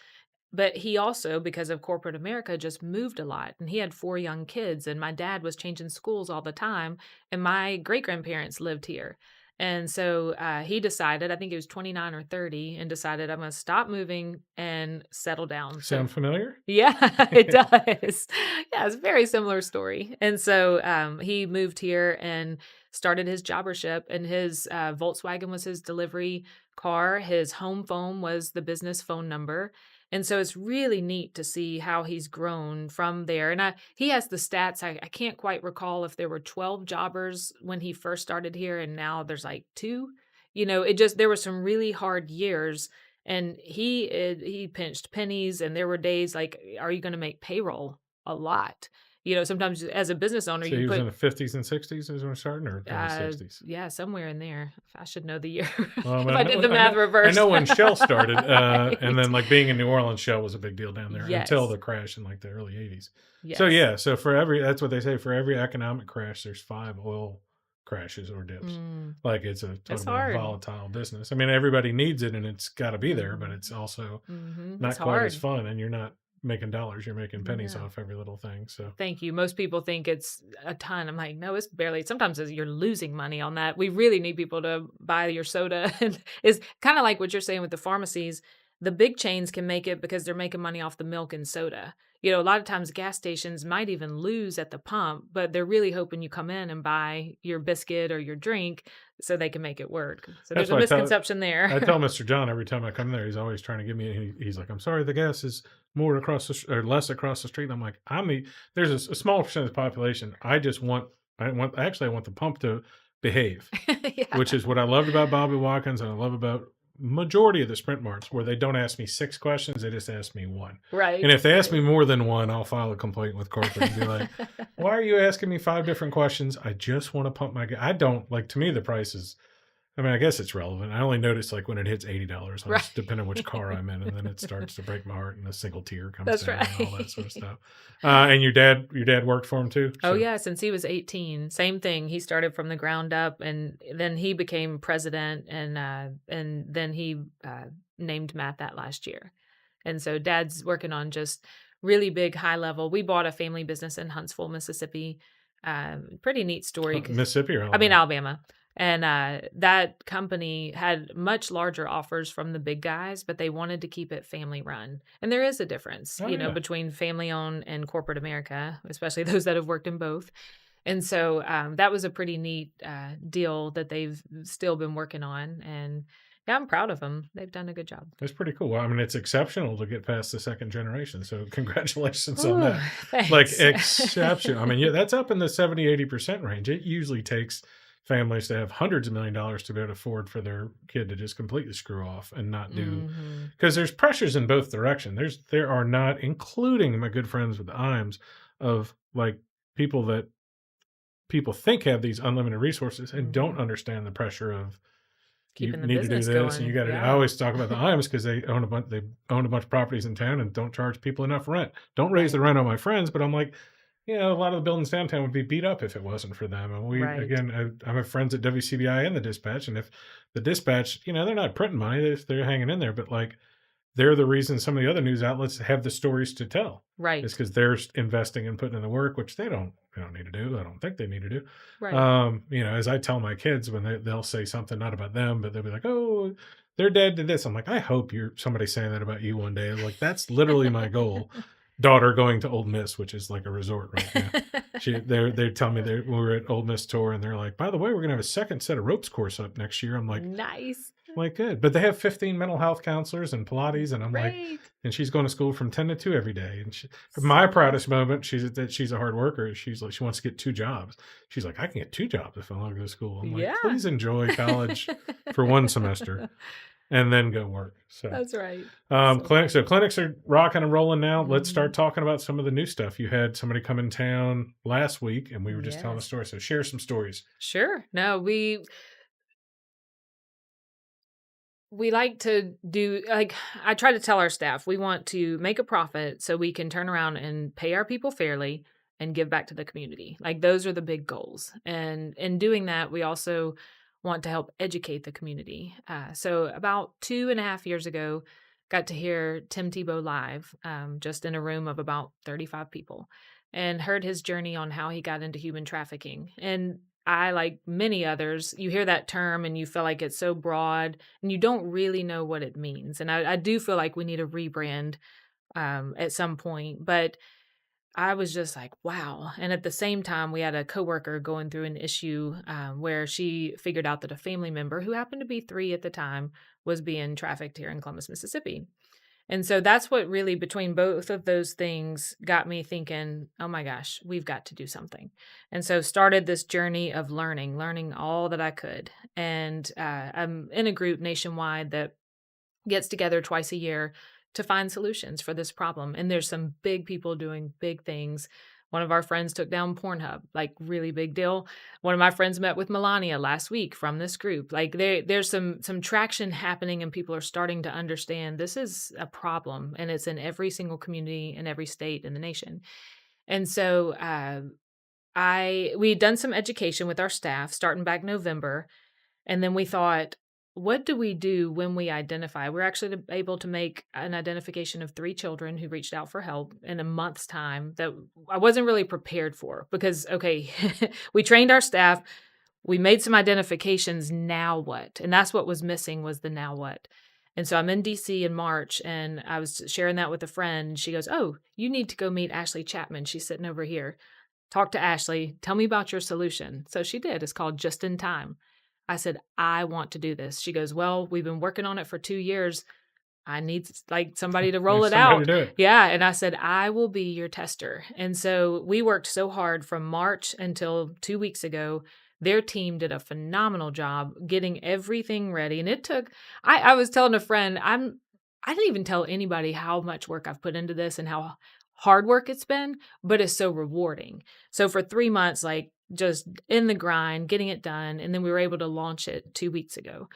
Speaker 1: But he also, because of corporate America, just moved a lot. And he had 4 young kids, and my dad was changing schools all the time. And my great-grandparents lived here. And so he decided, I think he was 29 or 30, and decided I'm going to stop moving and settle down.
Speaker 2: Sound familiar?
Speaker 1: Yeah, it does. Yeah, it's a very similar story. And so he moved here and started his jobbership, and his Volkswagen was his delivery car. His home phone was the business phone number. And so it's really neat to see how he's grown from there. And he has the stats. I can't quite recall if there were 12 jobbers when he first started here, and now there's like 2. There were some really hard years. And he pinched pennies, and there were days like, are you going to make payroll? A lot. Sometimes as a business owner,
Speaker 2: So
Speaker 1: you
Speaker 2: he was in
Speaker 1: put,
Speaker 2: the 50s and 60s is when it started, or probably 60s?
Speaker 1: yeah, somewhere in there. I should know the year
Speaker 2: Well,
Speaker 1: if
Speaker 2: I
Speaker 1: I did
Speaker 2: know,
Speaker 1: the math
Speaker 2: I
Speaker 1: reverse.
Speaker 2: know when Shell started, and
Speaker 1: Right.
Speaker 2: then like being in New Orleans, Shell was a big deal down there until
Speaker 1: Yes.
Speaker 2: the crash in like the early 80s. So
Speaker 1: Yes.
Speaker 2: yeah, so that's what they say, for every economic crash, there's 5 oil crashes or dips.
Speaker 1: Mm,
Speaker 2: Like it's talk
Speaker 1: it's
Speaker 2: about a
Speaker 1: hard.
Speaker 2: volatile business. I mean, everybody needs it and it's got to be there, but
Speaker 1: Mhm.
Speaker 2: it's also
Speaker 1: It's
Speaker 2: not quite as
Speaker 1: hard.
Speaker 2: fun, and you're not making dollars, you're making pennies
Speaker 1: No.
Speaker 2: off every little thing. So
Speaker 1: Thank you. Most people think it's a ton. I'm like, no, it's barely. Sometimes you're losing money on that. We really need people to buy your soda. And it's kind of like what you're saying with the pharmacies. The big chains can make it because they're making money off the milk and soda. A lot of times gas stations might even lose at the pump, but they're really hoping you come in and buy your biscuit or your drink so they can make it work. So
Speaker 2: that's
Speaker 1: there's a
Speaker 2: why
Speaker 1: misconception there.
Speaker 2: I tell Mr. John every time I come there, he's always trying to give me. He's like, "I'm sorry, the gas is more across or less across the street." And I'm like, there's a small percent of the population. I want the pump to behave,
Speaker 1: Yeah.
Speaker 2: which is what I loved about Bobby Watkins, and I love about majority of the sprint marts, where they don't ask me 6 questions, they just ask me 1. And
Speaker 1: Right.
Speaker 2: if they ask me
Speaker 1: Right.
Speaker 2: more than 1, I'll file a complaint with corporate and be like, "Why are you asking me 5 different questions? I just want to pump my gas." I don't like, to me the price is, I mean, I guess it's relevant. I only notice like when it hits $80,
Speaker 1: Right.
Speaker 2: depending on which car I'm in, and then it starts to break my heart, and a single tear comes
Speaker 1: That's
Speaker 2: down, and all that sort of
Speaker 1: right.
Speaker 2: stuff. And your dad worked for him too.
Speaker 1: Oh,
Speaker 2: So
Speaker 1: yeah, since he was 18. Same thing, he started from the ground up, and then he became president, and then he, named Matt that last year. And so dad's working on just really big, high level. We bought a family business in Huntsville, Mississippi. Pretty neat story 'cause
Speaker 2: Mississippi or
Speaker 1: I mean,
Speaker 2: Alabama?
Speaker 1: Alabama. And, that company had much larger offers from the big guys, but they wanted to keep it family run. And there is a difference,
Speaker 2: Oh yeah,
Speaker 1: between family owned and corporate America, especially those that have worked in both. And so that was a pretty neat deal that they've still been working on. And yeah, I'm proud of them. They've done a good job.
Speaker 2: that's pretty cool. Well, I mean, it's exceptional to get past the second generation. So congratulations on
Speaker 1: Ooh,
Speaker 2: that. Like
Speaker 1: thanks.
Speaker 2: exception. I mean, yeah, that's up in the 70-80% range. It usually takes families to have hundreds of $1,000,000 to be able to afford for their kid to just completely screw off and not do,
Speaker 1: Hmm.
Speaker 2: because there's pressures in both direction. There are not, including my good friends with the IMS, of like people that people think have these unlimited resources and don't
Speaker 1: Hmm.
Speaker 2: understand the pressure of, you
Speaker 1: Keeping the
Speaker 2: need to do
Speaker 1: business
Speaker 2: this and you
Speaker 1: going.
Speaker 2: got to do. I
Speaker 1: Yeah,
Speaker 2: always talk about the IMs because they own a bunch of properties in town and don't charge people enough rent. Don't raise the
Speaker 1: right,
Speaker 2: rent on my friends, but I'm like, a lot of the buildings downtown would be beat up if it wasn't for them. And we,
Speaker 1: right,
Speaker 2: again, I have friends at WCBI and the dispatch, and if the dispatch, they're not printing money, they're hanging in there, but like, they're the reason some of the other news outlets have the stories to tell. It's
Speaker 1: right,
Speaker 2: because they're investing and putting in the work, which they don't need to do. I don't think they need to do.
Speaker 1: right.
Speaker 2: As I tell my kids when they'll say something not about them, but they'll be like, "Oh, their dad did this." I'm like, I hope you're somebody saying that about you one day. Like, that's literally my goal. Daughter going to Old Miss, which is like a resort right now. They tell me we were at Old Miss tour, and they're like, "By the way, we're gonna have a second set of ropes course up next year." I'm
Speaker 1: Nice.
Speaker 2: like, good. But they have 15 mental health counselors and Pilates. And I'm like,
Speaker 1: Great.
Speaker 2: and she's going to school from 10 to 2 every day. And my
Speaker 1: So
Speaker 2: proudest
Speaker 1: nice.
Speaker 2: moment, she's a hard worker. She's like, she wants to get 2 jobs. She's like, I can get 2 jobs if I want to go to school. I'm like,
Speaker 1: Yeah.
Speaker 2: please enjoy college for 1 semester and then go work. So,
Speaker 1: That's right. So
Speaker 2: clinics are rocking and rolling now. Let's start
Speaker 1: mhm.
Speaker 2: talking about some of the new stuff. You had somebody come in town last week and we were just telling a
Speaker 1: Yes.
Speaker 2: story. So share some stories.
Speaker 1: Sure. No, we like to do, like, I try to tell our staff, we want to make a profit so we can turn around and pay our people fairly and give back to the community. Like, those are the big goals. And in doing that, we also want to help educate the community. So about 2.5 years ago, got to hear Tim Tebow live, just in a room of about 35 people, and heard his journey on how he got into human trafficking. And I, like many others, you hear that term and you feel like it's so broad and you don't really know what it means. And I do feel like we need a rebrand at some point. But I was just like, wow. And at the same time, we had a coworker going through an issue where she figured out that a family member, who happened to be 3 at the time, was being trafficked here in Columbus, Mississippi. And so that's what really, between both of those things, got me thinking, oh my gosh, we've got to do something. And so started this journey of learning all that I could. And I'm in a group nationwide that gets together twice a year to find solutions for this problem. And there's some big people doing big things. One of our friends took down Pornhub, like really big deal. One of my friends met with Melania last week from this group. Like there's some traction happening and people are starting to understand this is a problem and it's in every single community in every state in the nation. And so we'd done some education with our staff starting back November, and then we thought, what do we do when we identify? We're actually able to make an identification of 3 children who reached out for help in a month's time that I wasn't really prepared for because, okay, we trained our staff, we made some identifications, now what? And that's what was missing was the now what. And so I'm in DC in March and I was sharing that with a friend. And she goes, "Oh, you need to go meet Ashley Chapman. She's sitting over here. Talk to Ashley. Tell me about your solution." So she did. It's called Just in Time. I said, "I want to do this." She goes, "Well, we've been working on it for 2 years. I need like somebody to roll
Speaker 2: There's
Speaker 1: it
Speaker 2: somebody
Speaker 1: out."
Speaker 2: to do it.
Speaker 1: Yeah. And I said, "I will be your tester." And so we worked so hard from March until 2 weeks ago. Their team did a phenomenal job getting everything ready. And it took, I was telling a friend, I didn't even tell anybody how much work I've put into this and how hard work it's been, but it's so rewarding. So for 3 months, like just in the grind, getting it done. And then we were able to launch it 2 weeks ago.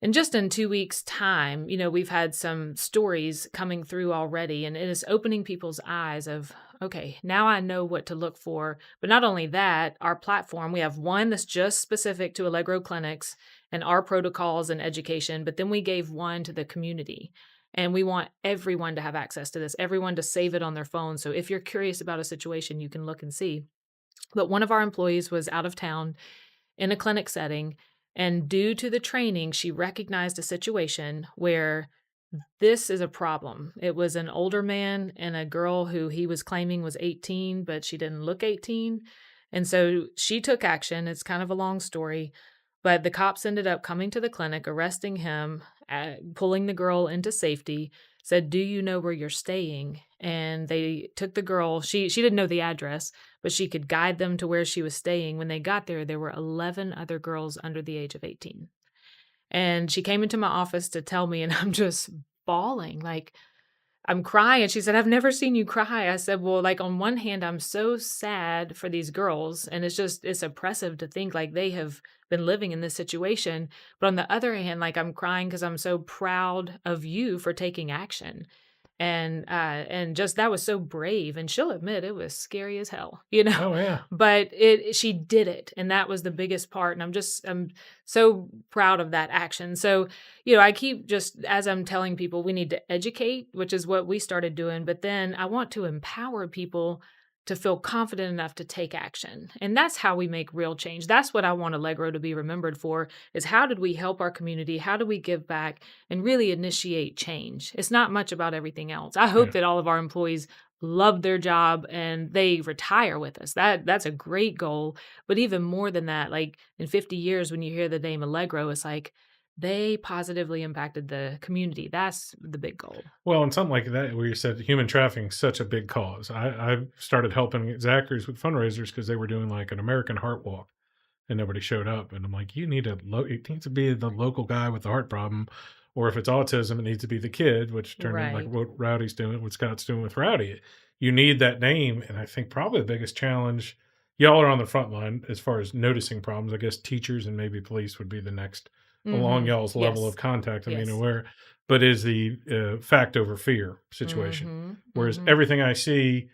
Speaker 1: And just in 2 weeks' time, we've had some stories coming through already, and it is opening people's eyes of, okay, now I know what to look for. But not only that, our platform, we have one that's just specific to Allegro clinics and our protocols and education, but then we gave one to the community. And we want everyone to have access to this, everyone to save it on their phone. So if you're curious about a situation, you can look and see. But one of our employees was out of town in a clinic setting. And due to the training, she recognized a situation where this is a problem. It was an older man and a girl who he was claiming was 18, but she didn't look 18. And so she took action. It's kind of a long story, but the cops ended up coming to the clinic, arresting him, pulling the girl into safety, said, "Do you know where you're staying?" And they took the girl. She didn't know the address, but she could guide them to where she was staying. When they got there were 11 other girls under the age of 18. And she came into my office to tell me, and I'm just bawling, like I'm crying. And she said, "I've never seen you cry." I said, "Well, like on one hand, I'm so sad for these girls. And it's oppressive to think like they have been living in this situation. But on the other hand, like I'm crying because I'm so proud of you for taking action." And just that was so brave. And she'll admit it was scary as hell,
Speaker 2: Oh, yeah.
Speaker 1: but she did it. And that was the biggest part. And I'm so proud of that action. So, I keep just, as I'm telling people, we need to educate, which is what we started doing. But then I want to empower people to feel confident enough to take action. And that's how we make real change. That's what I want Allegro to be remembered for, is how did we help our community? How do we give back and really initiate change? It's not much about everything else. I hope that all of our employees love their job and they retire with us. That's a great goal. But even more than that, like in 50 years, when you hear the name Allegro, it's like, they positively impacted the community. That's the big goal.
Speaker 2: Well, and something like that, where you said human trafficking is such a big cause. I started helping Zachary's with fundraisers because they were doing like an American Heart Walk and nobody showed up. And I'm like, it needs to be the local guy with the heart problem. Or if it's autism, it needs to be the kid, which turned into like what Rowdy's doing, what Scott's doing with Rowdy. You need that name. And I think probably the biggest challenge, y'all are on the front line as far as noticing problems. I guess teachers and maybe police would be the next along y'all's level of contact and being aware, but is the fact over fear situation. Whereas everything I see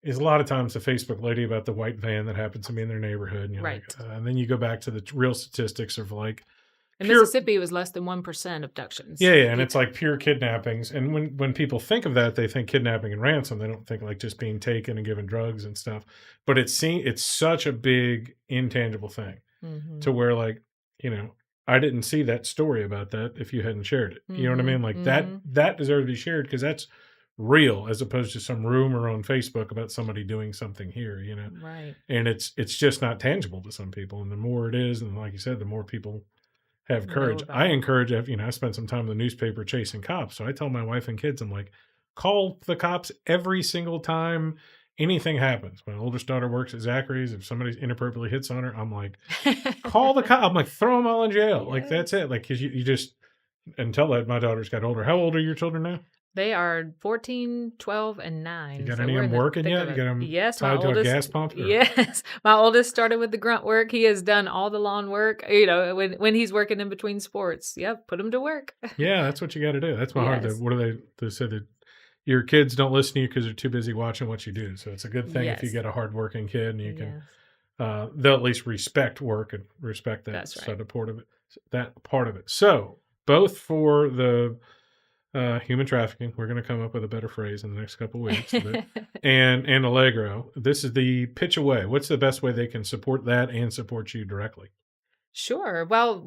Speaker 2: is a lot of times the Facebook lady about the white van that happens to be in their neighborhood. And you're like, and then you go back to the real statistics of like,
Speaker 1: in Mississippi, it was less than 1% abductions.
Speaker 2: Yeah, and it's like pure kidnappings. And when people think of that, they think kidnapping and ransom. They don't think like just being taken and given drugs and stuff. But it's such a big intangible thing to where like, I didn't see that story about that if you hadn't shared it. You know what I mean? Like that deserves to be shared because that's real as opposed to some rumor on Facebook about somebody doing something here,
Speaker 1: Right.
Speaker 2: And it's just not tangible to some people. And the more it is, and like you said, the more people have courage. I encourage, I spent some time in the newspaper chasing cops. So I tell my wife and kids, I'm like, call the cops every single time anything happens. My oldest daughter works at Zachary's. If somebody inappropriately hits on her, I'm like, call the cop. I'm like, throw them all in jail. Like, that's it. Like, cause you just, until my daughters got older. How old are your children now?
Speaker 1: They are 14, 12, and
Speaker 2: You
Speaker 1: 9,
Speaker 2: got
Speaker 1: so
Speaker 2: any
Speaker 1: we're
Speaker 2: of
Speaker 1: in
Speaker 2: them
Speaker 1: the
Speaker 2: working
Speaker 1: thick
Speaker 2: yet?
Speaker 1: of
Speaker 2: You
Speaker 1: it.
Speaker 2: got them
Speaker 1: Yes, my
Speaker 2: tied to a
Speaker 1: oldest
Speaker 2: gas pump? Or?
Speaker 1: yes, my oldest started with the grunt work. He has done all the lawn work, when he's working in between sports. Yep, put him to work.
Speaker 2: Yeah, that's what you got to do. That's my hard.
Speaker 1: Yes.
Speaker 2: What do they said that your kids don't listen to you because they're too busy watching what you do. So it's a good thing if you
Speaker 1: Yes.
Speaker 2: get a hardworking kid and you can,
Speaker 1: Yes.
Speaker 2: they'll at least respect work and respect that
Speaker 1: That's right.
Speaker 2: side of part of it. That part of it. So both for the human trafficking, we're going to come up with a better phrase in the next couple of weeks, and Allegro. This is the pitch away. What's the best way they can support that and support you directly?
Speaker 1: Sure. Well,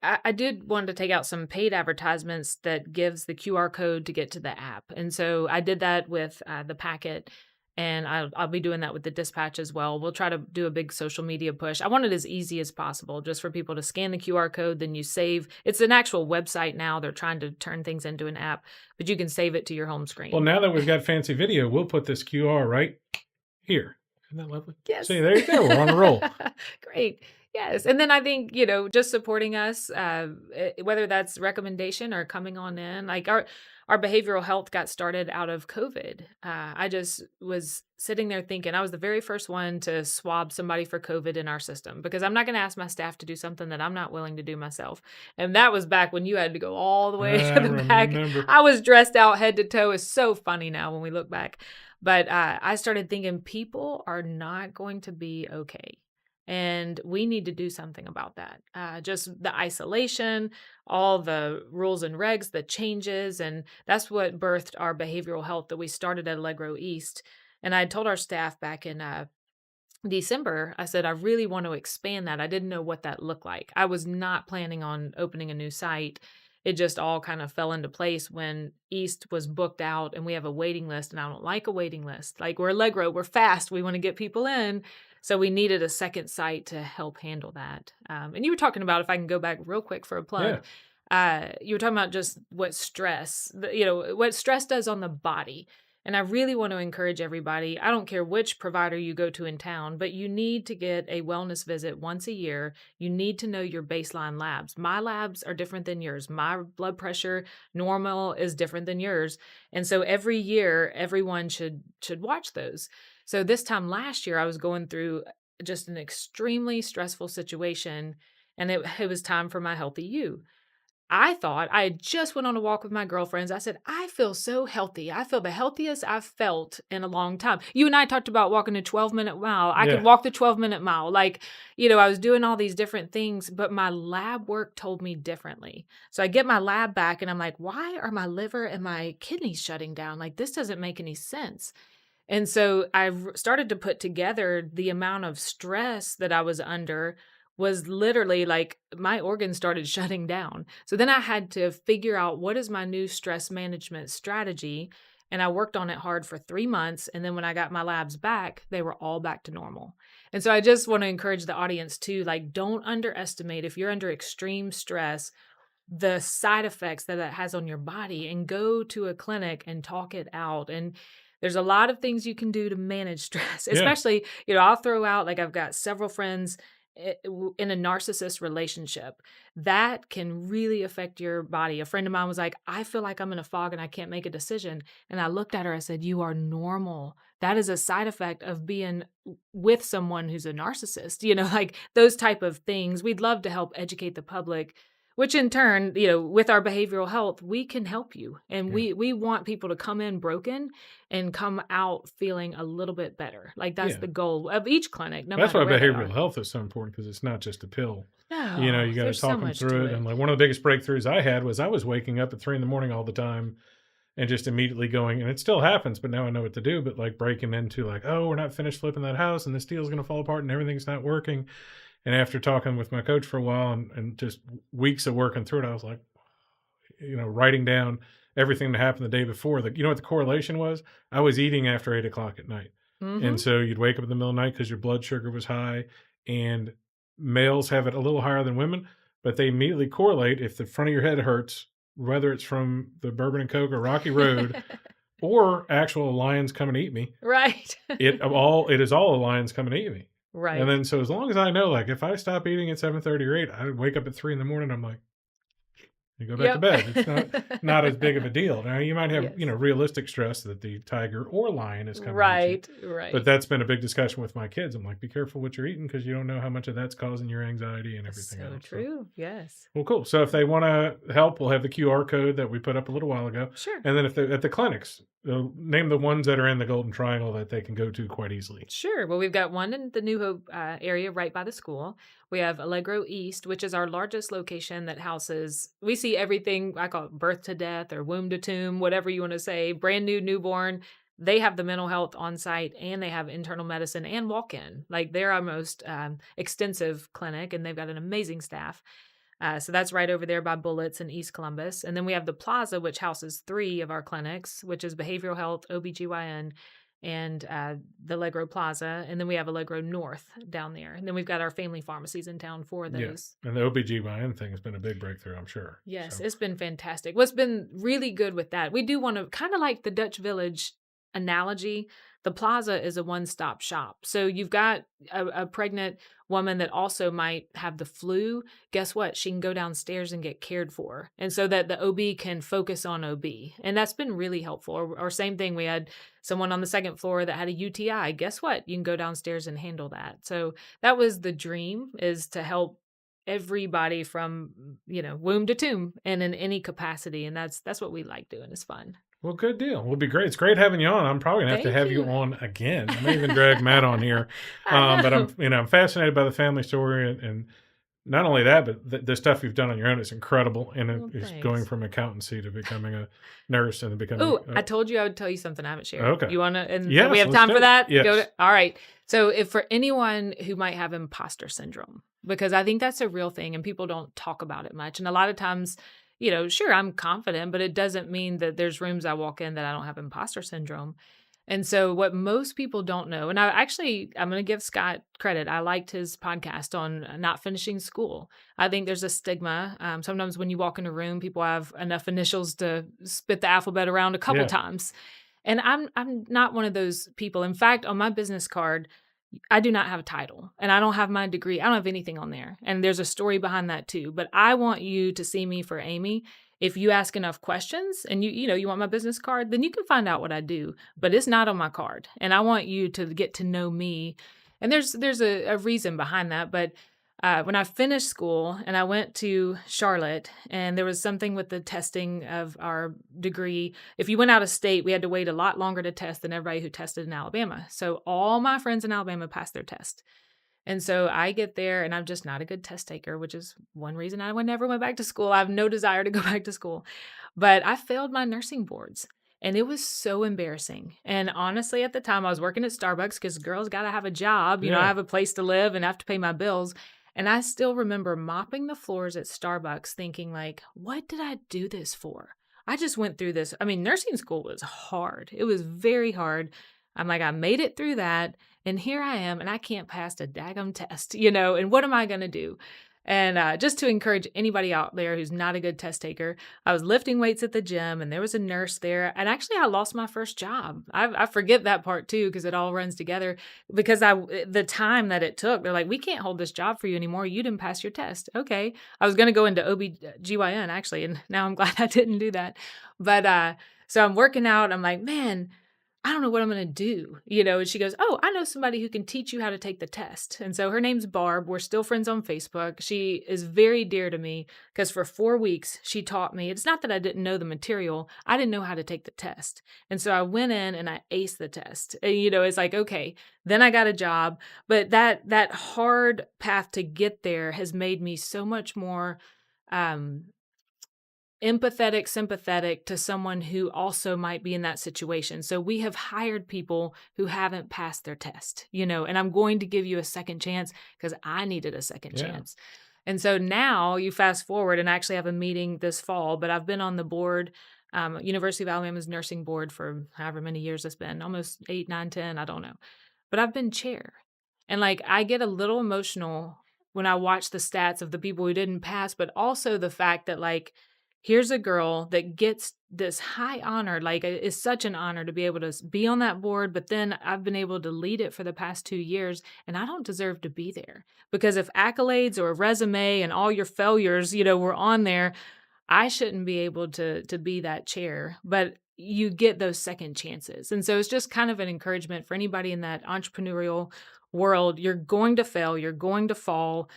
Speaker 1: I did want to take out some paid advertisements that gives the QR code to get to the app, and so I did that with the packet, and I'll be doing that with the dispatch as well. We'll try to do a big social media push. I want it as easy as possible, just for people to scan the QR code, then you save. It's an actual website now. They're trying to turn things into an app, but you can save it to your home
Speaker 2: Well,
Speaker 1: screen.
Speaker 2: now that we've got fancy video, we'll put this QR right here. Isn't that lovely?
Speaker 1: Yes.
Speaker 2: See, there you go. We're on a roll.
Speaker 1: Great. Yes. And then I think, just supporting us, whether that's recommendation or coming on in, like our behavioral health got started out of COVID. I just was sitting there thinking I was the very first one to swab somebody for COVID in our system, because I'm not going to ask my staff to do something that I'm not willing to do myself. And that was back when you had to go all the way
Speaker 2: I
Speaker 1: to the back.
Speaker 2: remember.
Speaker 1: I was dressed out head to toe. It's so funny now when we look back. But I started thinking people are not going to be okay. And we need to do something about that. Just the isolation, all the rules and regs, the changes. And that's what birthed our behavioral health that we started at Allegro East. And I told our staff back in December, I said, I really want to expand that. I didn't know what that looked like. I was not planning on opening a new site. It just all kind of fell into place when East was booked out and we have a waiting list, and I don't like a waiting list. Like, we're Allegro, we're fast, we want to get people in. So we needed a second site to help handle that. And you were talking about, if I can go back real quick for a plug, you were talking about just what what stress does on the body. And I really want to encourage everybody. I don't care which provider you go to in town, but you need to get a wellness visit once a year. You need to know your baseline labs. My labs are different than yours. My blood pressure normal is different than yours. And so every year, everyone should watch those. So this time last year, I was going through just an extremely stressful situation, and it was time for my Healthy You. I thought I had just went on a walk with my girlfriends. I said, I feel so healthy. I feel the healthiest I've felt in a long time. You and I talked about walking a 12-minute mile. I could walk the 12-minute mile. Like, I was doing all these different things, but my lab work told me differently. So I get my lab back and I'm like, why are my liver and my kidneys shutting down? Like, this doesn't make any sense. And so I've started to put together the amount of stress that I was under was literally like my organs started shutting down. So then I had to figure out, what is my new stress management strategy? And I worked on it hard for 3 months. And then when I got my labs back, they were all back to normal. And so I just want to encourage the audience to, like, don't underestimate, if you're under extreme stress, the side effects that it has on your body, and go to a clinic and talk it out. And there's a lot of things you can do to manage stress, especially, I'll throw out, like, I've got several friends in a narcissist relationship that can really affect your body. A friend of mine was like, I feel like I'm in a fog and I can't make a decision. And I looked at her, I said, you are normal. That is a side effect of being with someone who's a narcissist, like those type of things. We'd love to help educate the public, which in turn, with our behavioral health, we can help you. And we want people to come in broken and come out feeling a little bit better. Like, that's the goal of each clinic, no
Speaker 2: That's
Speaker 1: matter
Speaker 2: why
Speaker 1: where they
Speaker 2: behavioral
Speaker 1: are.
Speaker 2: health is so important, because it's not just a pill.
Speaker 1: No,
Speaker 2: You got to
Speaker 1: there's
Speaker 2: talk
Speaker 1: so
Speaker 2: them
Speaker 1: much
Speaker 2: through
Speaker 1: to
Speaker 2: it.
Speaker 1: it.
Speaker 2: And like, one of the biggest breakthroughs I had was I was waking up at 3 a.m. all the time and just immediately going, and it still happens, but now I know what to do. But like, breaking into like, oh, we're not finished flipping that house and this deal's going to fall apart and everything's not working. And after talking with my coach for a while and just weeks of working through it, I was like, writing down everything that happened the day before. What the correlation was? I was eating after 8 o'clock at night.
Speaker 1: Mm-hmm.
Speaker 2: And so you'd wake up in the middle of the night because your blood sugar was high, and males have it a little higher than women, but they immediately correlate if the front of your head hurts, whether it's from the bourbon and Coke or Rocky Road or actual lions coming to eat me.
Speaker 1: Right.
Speaker 2: It is all a lion's coming to eat me.
Speaker 1: Right.
Speaker 2: And then, so as long as I know, like, if I stop eating at 7:30 or 8, I wake up at 3 a.m, I'm like, You go back to
Speaker 1: Yep.
Speaker 2: bed. It's not as big of a deal. Now you might have,
Speaker 1: Yes.
Speaker 2: realistic stress that the tiger or lion is coming at you.
Speaker 1: Right,
Speaker 2: But
Speaker 1: right.
Speaker 2: that's been a big discussion with my kids. I'm like, be careful what you're eating because you don't know how much of that's causing your anxiety and everything
Speaker 1: So
Speaker 2: else. So,
Speaker 1: true. Yes.
Speaker 2: well, cool. So if they want to help, we'll have the QR code that we put up a little while ago.
Speaker 1: Sure.
Speaker 2: And then if they're at the clinics, name the ones that are in the Golden Triangle that they can go to quite easily.
Speaker 1: Sure. Well, we've got one in the New Hope area right by the school. We have Allegro East, which is our largest location that houses, we see everything I call it birth to death or womb to tomb, whatever you want to say, brand new newborn. They have the mental health on site and they have internal medicine and walk in. Like they're our most extensive clinic and they've got an amazing staff. So that's right over there by Bullets in East Columbus. And then we have the Plaza, which houses 3 of our clinics, which is behavioral health, OBGYN, and the Allegro Plaza. And then we have Allegro North down there. And then we've got our family pharmacies in town for
Speaker 2: Yeah.
Speaker 1: those.
Speaker 2: And the OBGYN thing has been a big breakthrough, I'm sure.
Speaker 1: Yes,
Speaker 2: So,
Speaker 1: it's been fantastic. What's been really good with that, we do want to kind of like the Dutch Village analogy. The plaza is a one-stop shop. So you've got a pregnant woman that also might have the flu. Guess what? She can go downstairs and get cared for. And so that the OB can focus on OB. And that's been really helpful. Or same thing, we had someone on the second floor that had a UTI. Guess what? You can go downstairs and handle that. So that was the dream, is to help everybody from, womb to tomb and in any capacity. And that's what we like doing. It's fun.
Speaker 2: well, good deal. Will be great. It's great having you on. I'm probably gonna have to
Speaker 1: Thank
Speaker 2: have you
Speaker 1: you.
Speaker 2: on again. I may even drag Matt on here.
Speaker 1: I
Speaker 2: But
Speaker 1: know.
Speaker 2: I'm fascinated by the family story and not only that, but the stuff you've done on your own is incredible. And
Speaker 1: Well,
Speaker 2: it's going
Speaker 1: thanks.
Speaker 2: from accountancy to becoming a nurse and then becoming.
Speaker 1: Oh, I told you I would tell you something I haven't shared.
Speaker 2: Okay.
Speaker 1: You want to, and so we
Speaker 2: Yes,
Speaker 1: have
Speaker 2: let's
Speaker 1: time
Speaker 2: do
Speaker 1: for
Speaker 2: it.
Speaker 1: that?
Speaker 2: Yes.
Speaker 1: All right. So if for anyone who might have imposter syndrome, because I think that's a real thing and people don't talk about it much. And a lot of times, sure, I'm confident, but it doesn't mean that there's rooms I walk in that I don't have imposter syndrome. And so what most people don't know, and I'm going to give Scott credit. I liked his podcast on not finishing school. I think there's a stigma. Sometimes when you walk in a room, people have enough initials to spit the alphabet around a couple
Speaker 2: Yeah.
Speaker 1: times. And I'm not one of those people. In fact, on my business card, I do not have a title and I don't have my degree. I don't have anything on there. And there's a story behind that too. But I want you to see me for Amy. If you ask enough questions and you want my business card, then you can find out what I do, but it's not on my card. And I want you to get to know me. And there's a reason behind that. But when I finished school and I went to Charlotte, and there was something with the testing of our degree. If you went out of state, we had to wait a lot longer to test than everybody who tested in Alabama. So all my friends in Alabama passed their test. And so I get there and I'm just not a good test taker, which is one reason I never went back to school. I have no desire to go back to school. But I failed my nursing boards. And it was so embarrassing. And honestly, at the time, I was working at Starbucks because girls got to have a job. I
Speaker 2: Yeah.
Speaker 1: have a place to live and I have to pay my bills. And I still remember mopping the floors at Starbucks thinking like, what did I do this for? I just went through this. I mean, nursing school was hard. It was very hard. I'm like, I made it through that. And here I am, and I can't pass a daggum test, and what am I going to do? And just to encourage anybody out there who's not a good test taker, I was lifting weights at the gym and there was a nurse there. And actually, I lost my first job. I forget that part too, because it all runs together. Because the time that it took, they're like, we can't hold this job for you anymore. You didn't pass your test. Okay. I was going to go into OBGYN actually. And now I'm glad I didn't do that. But so I'm working out. I'm like, man, I don't know what I'm going to do, and she goes, oh, I know somebody who can teach you how to take the test. And so her name's Barb. We're still friends on Facebook. She is very dear to me because for 4 weeks, she taught me. It's not that I didn't know the material. I didn't know how to take the test. And so I went in and I aced the test. And, it's like, okay, then I got a job. But that hard path to get there has made me so much more empathetic, sympathetic to someone who also might be in that situation. So we have hired people who haven't passed their test, and I'm going to give you a second chance because I needed a second chance. And so now you fast forward and I actually have a meeting this fall, but I've been on the board, University of Alabama's nursing board for however many years it's been, almost 8, 9, 10, I don't know. But I've been chair. And I get a little emotional when I watch the stats of the people who didn't pass, but also the fact that here's a girl that gets this high honor. It's such an honor to be able to be on that board, but then I've been able to lead it for the past 2 years, and I don't deserve to be there. Because if accolades or a resume and all your failures, were on there, I shouldn't be able to be that chair, but you get those second chances. And so it's just kind of an encouragement for anybody in that entrepreneurial world. You're going to fail, you're going to fall,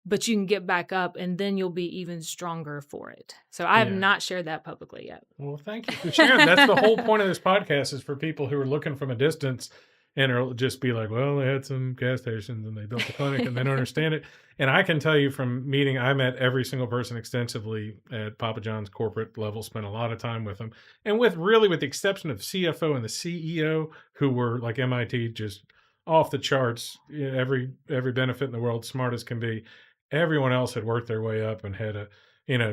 Speaker 1: but you can get back up and then you'll be even stronger for it. So I have
Speaker 2: Yeah.
Speaker 1: not shared that publicly yet.
Speaker 2: Well, thank you for sharing. That's the whole point of this podcast, is for people who are looking from a distance and are just be like, well, they had some gas stations and they built a clinic and they don't understand it. And I can tell you from meeting, I met every single person extensively at Papa John's corporate level, spent a lot of time with them. And with the exception of CFO and the CEO, who were like MIT, just off the charts, every benefit in the world, smart as can be. Everyone else had worked their way up and had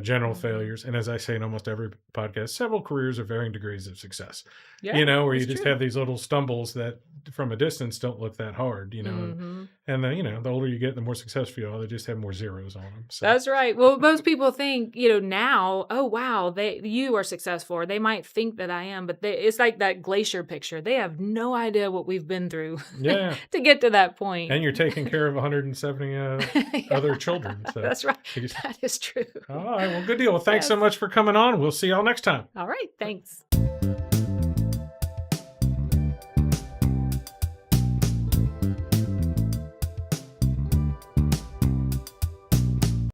Speaker 2: general failures. And as I say in almost every podcast, several careers of varying degrees of success,
Speaker 1: Yeah,
Speaker 2: where you
Speaker 1: it's
Speaker 2: just
Speaker 1: true.
Speaker 2: have these little stumbles that from a distance don't look that hard,
Speaker 1: Mhm.
Speaker 2: and then, the older you get, the more successful you are. They just have more zeros on them. So,
Speaker 1: That's right. Well, most people think, now, oh wow, you are successful, or they might think that I am, but it's like that glacier picture. They have no idea what we've been through
Speaker 2: yeah.
Speaker 1: to get to that point.
Speaker 2: And you're taking care of 170 other children. So
Speaker 1: That's right.
Speaker 2: you just,
Speaker 1: That is true.
Speaker 2: all right. Well, good deal. Well, thanks so
Speaker 1: Yes.
Speaker 2: much for coming on. We'll see y'all next time.
Speaker 1: All right. Thanks.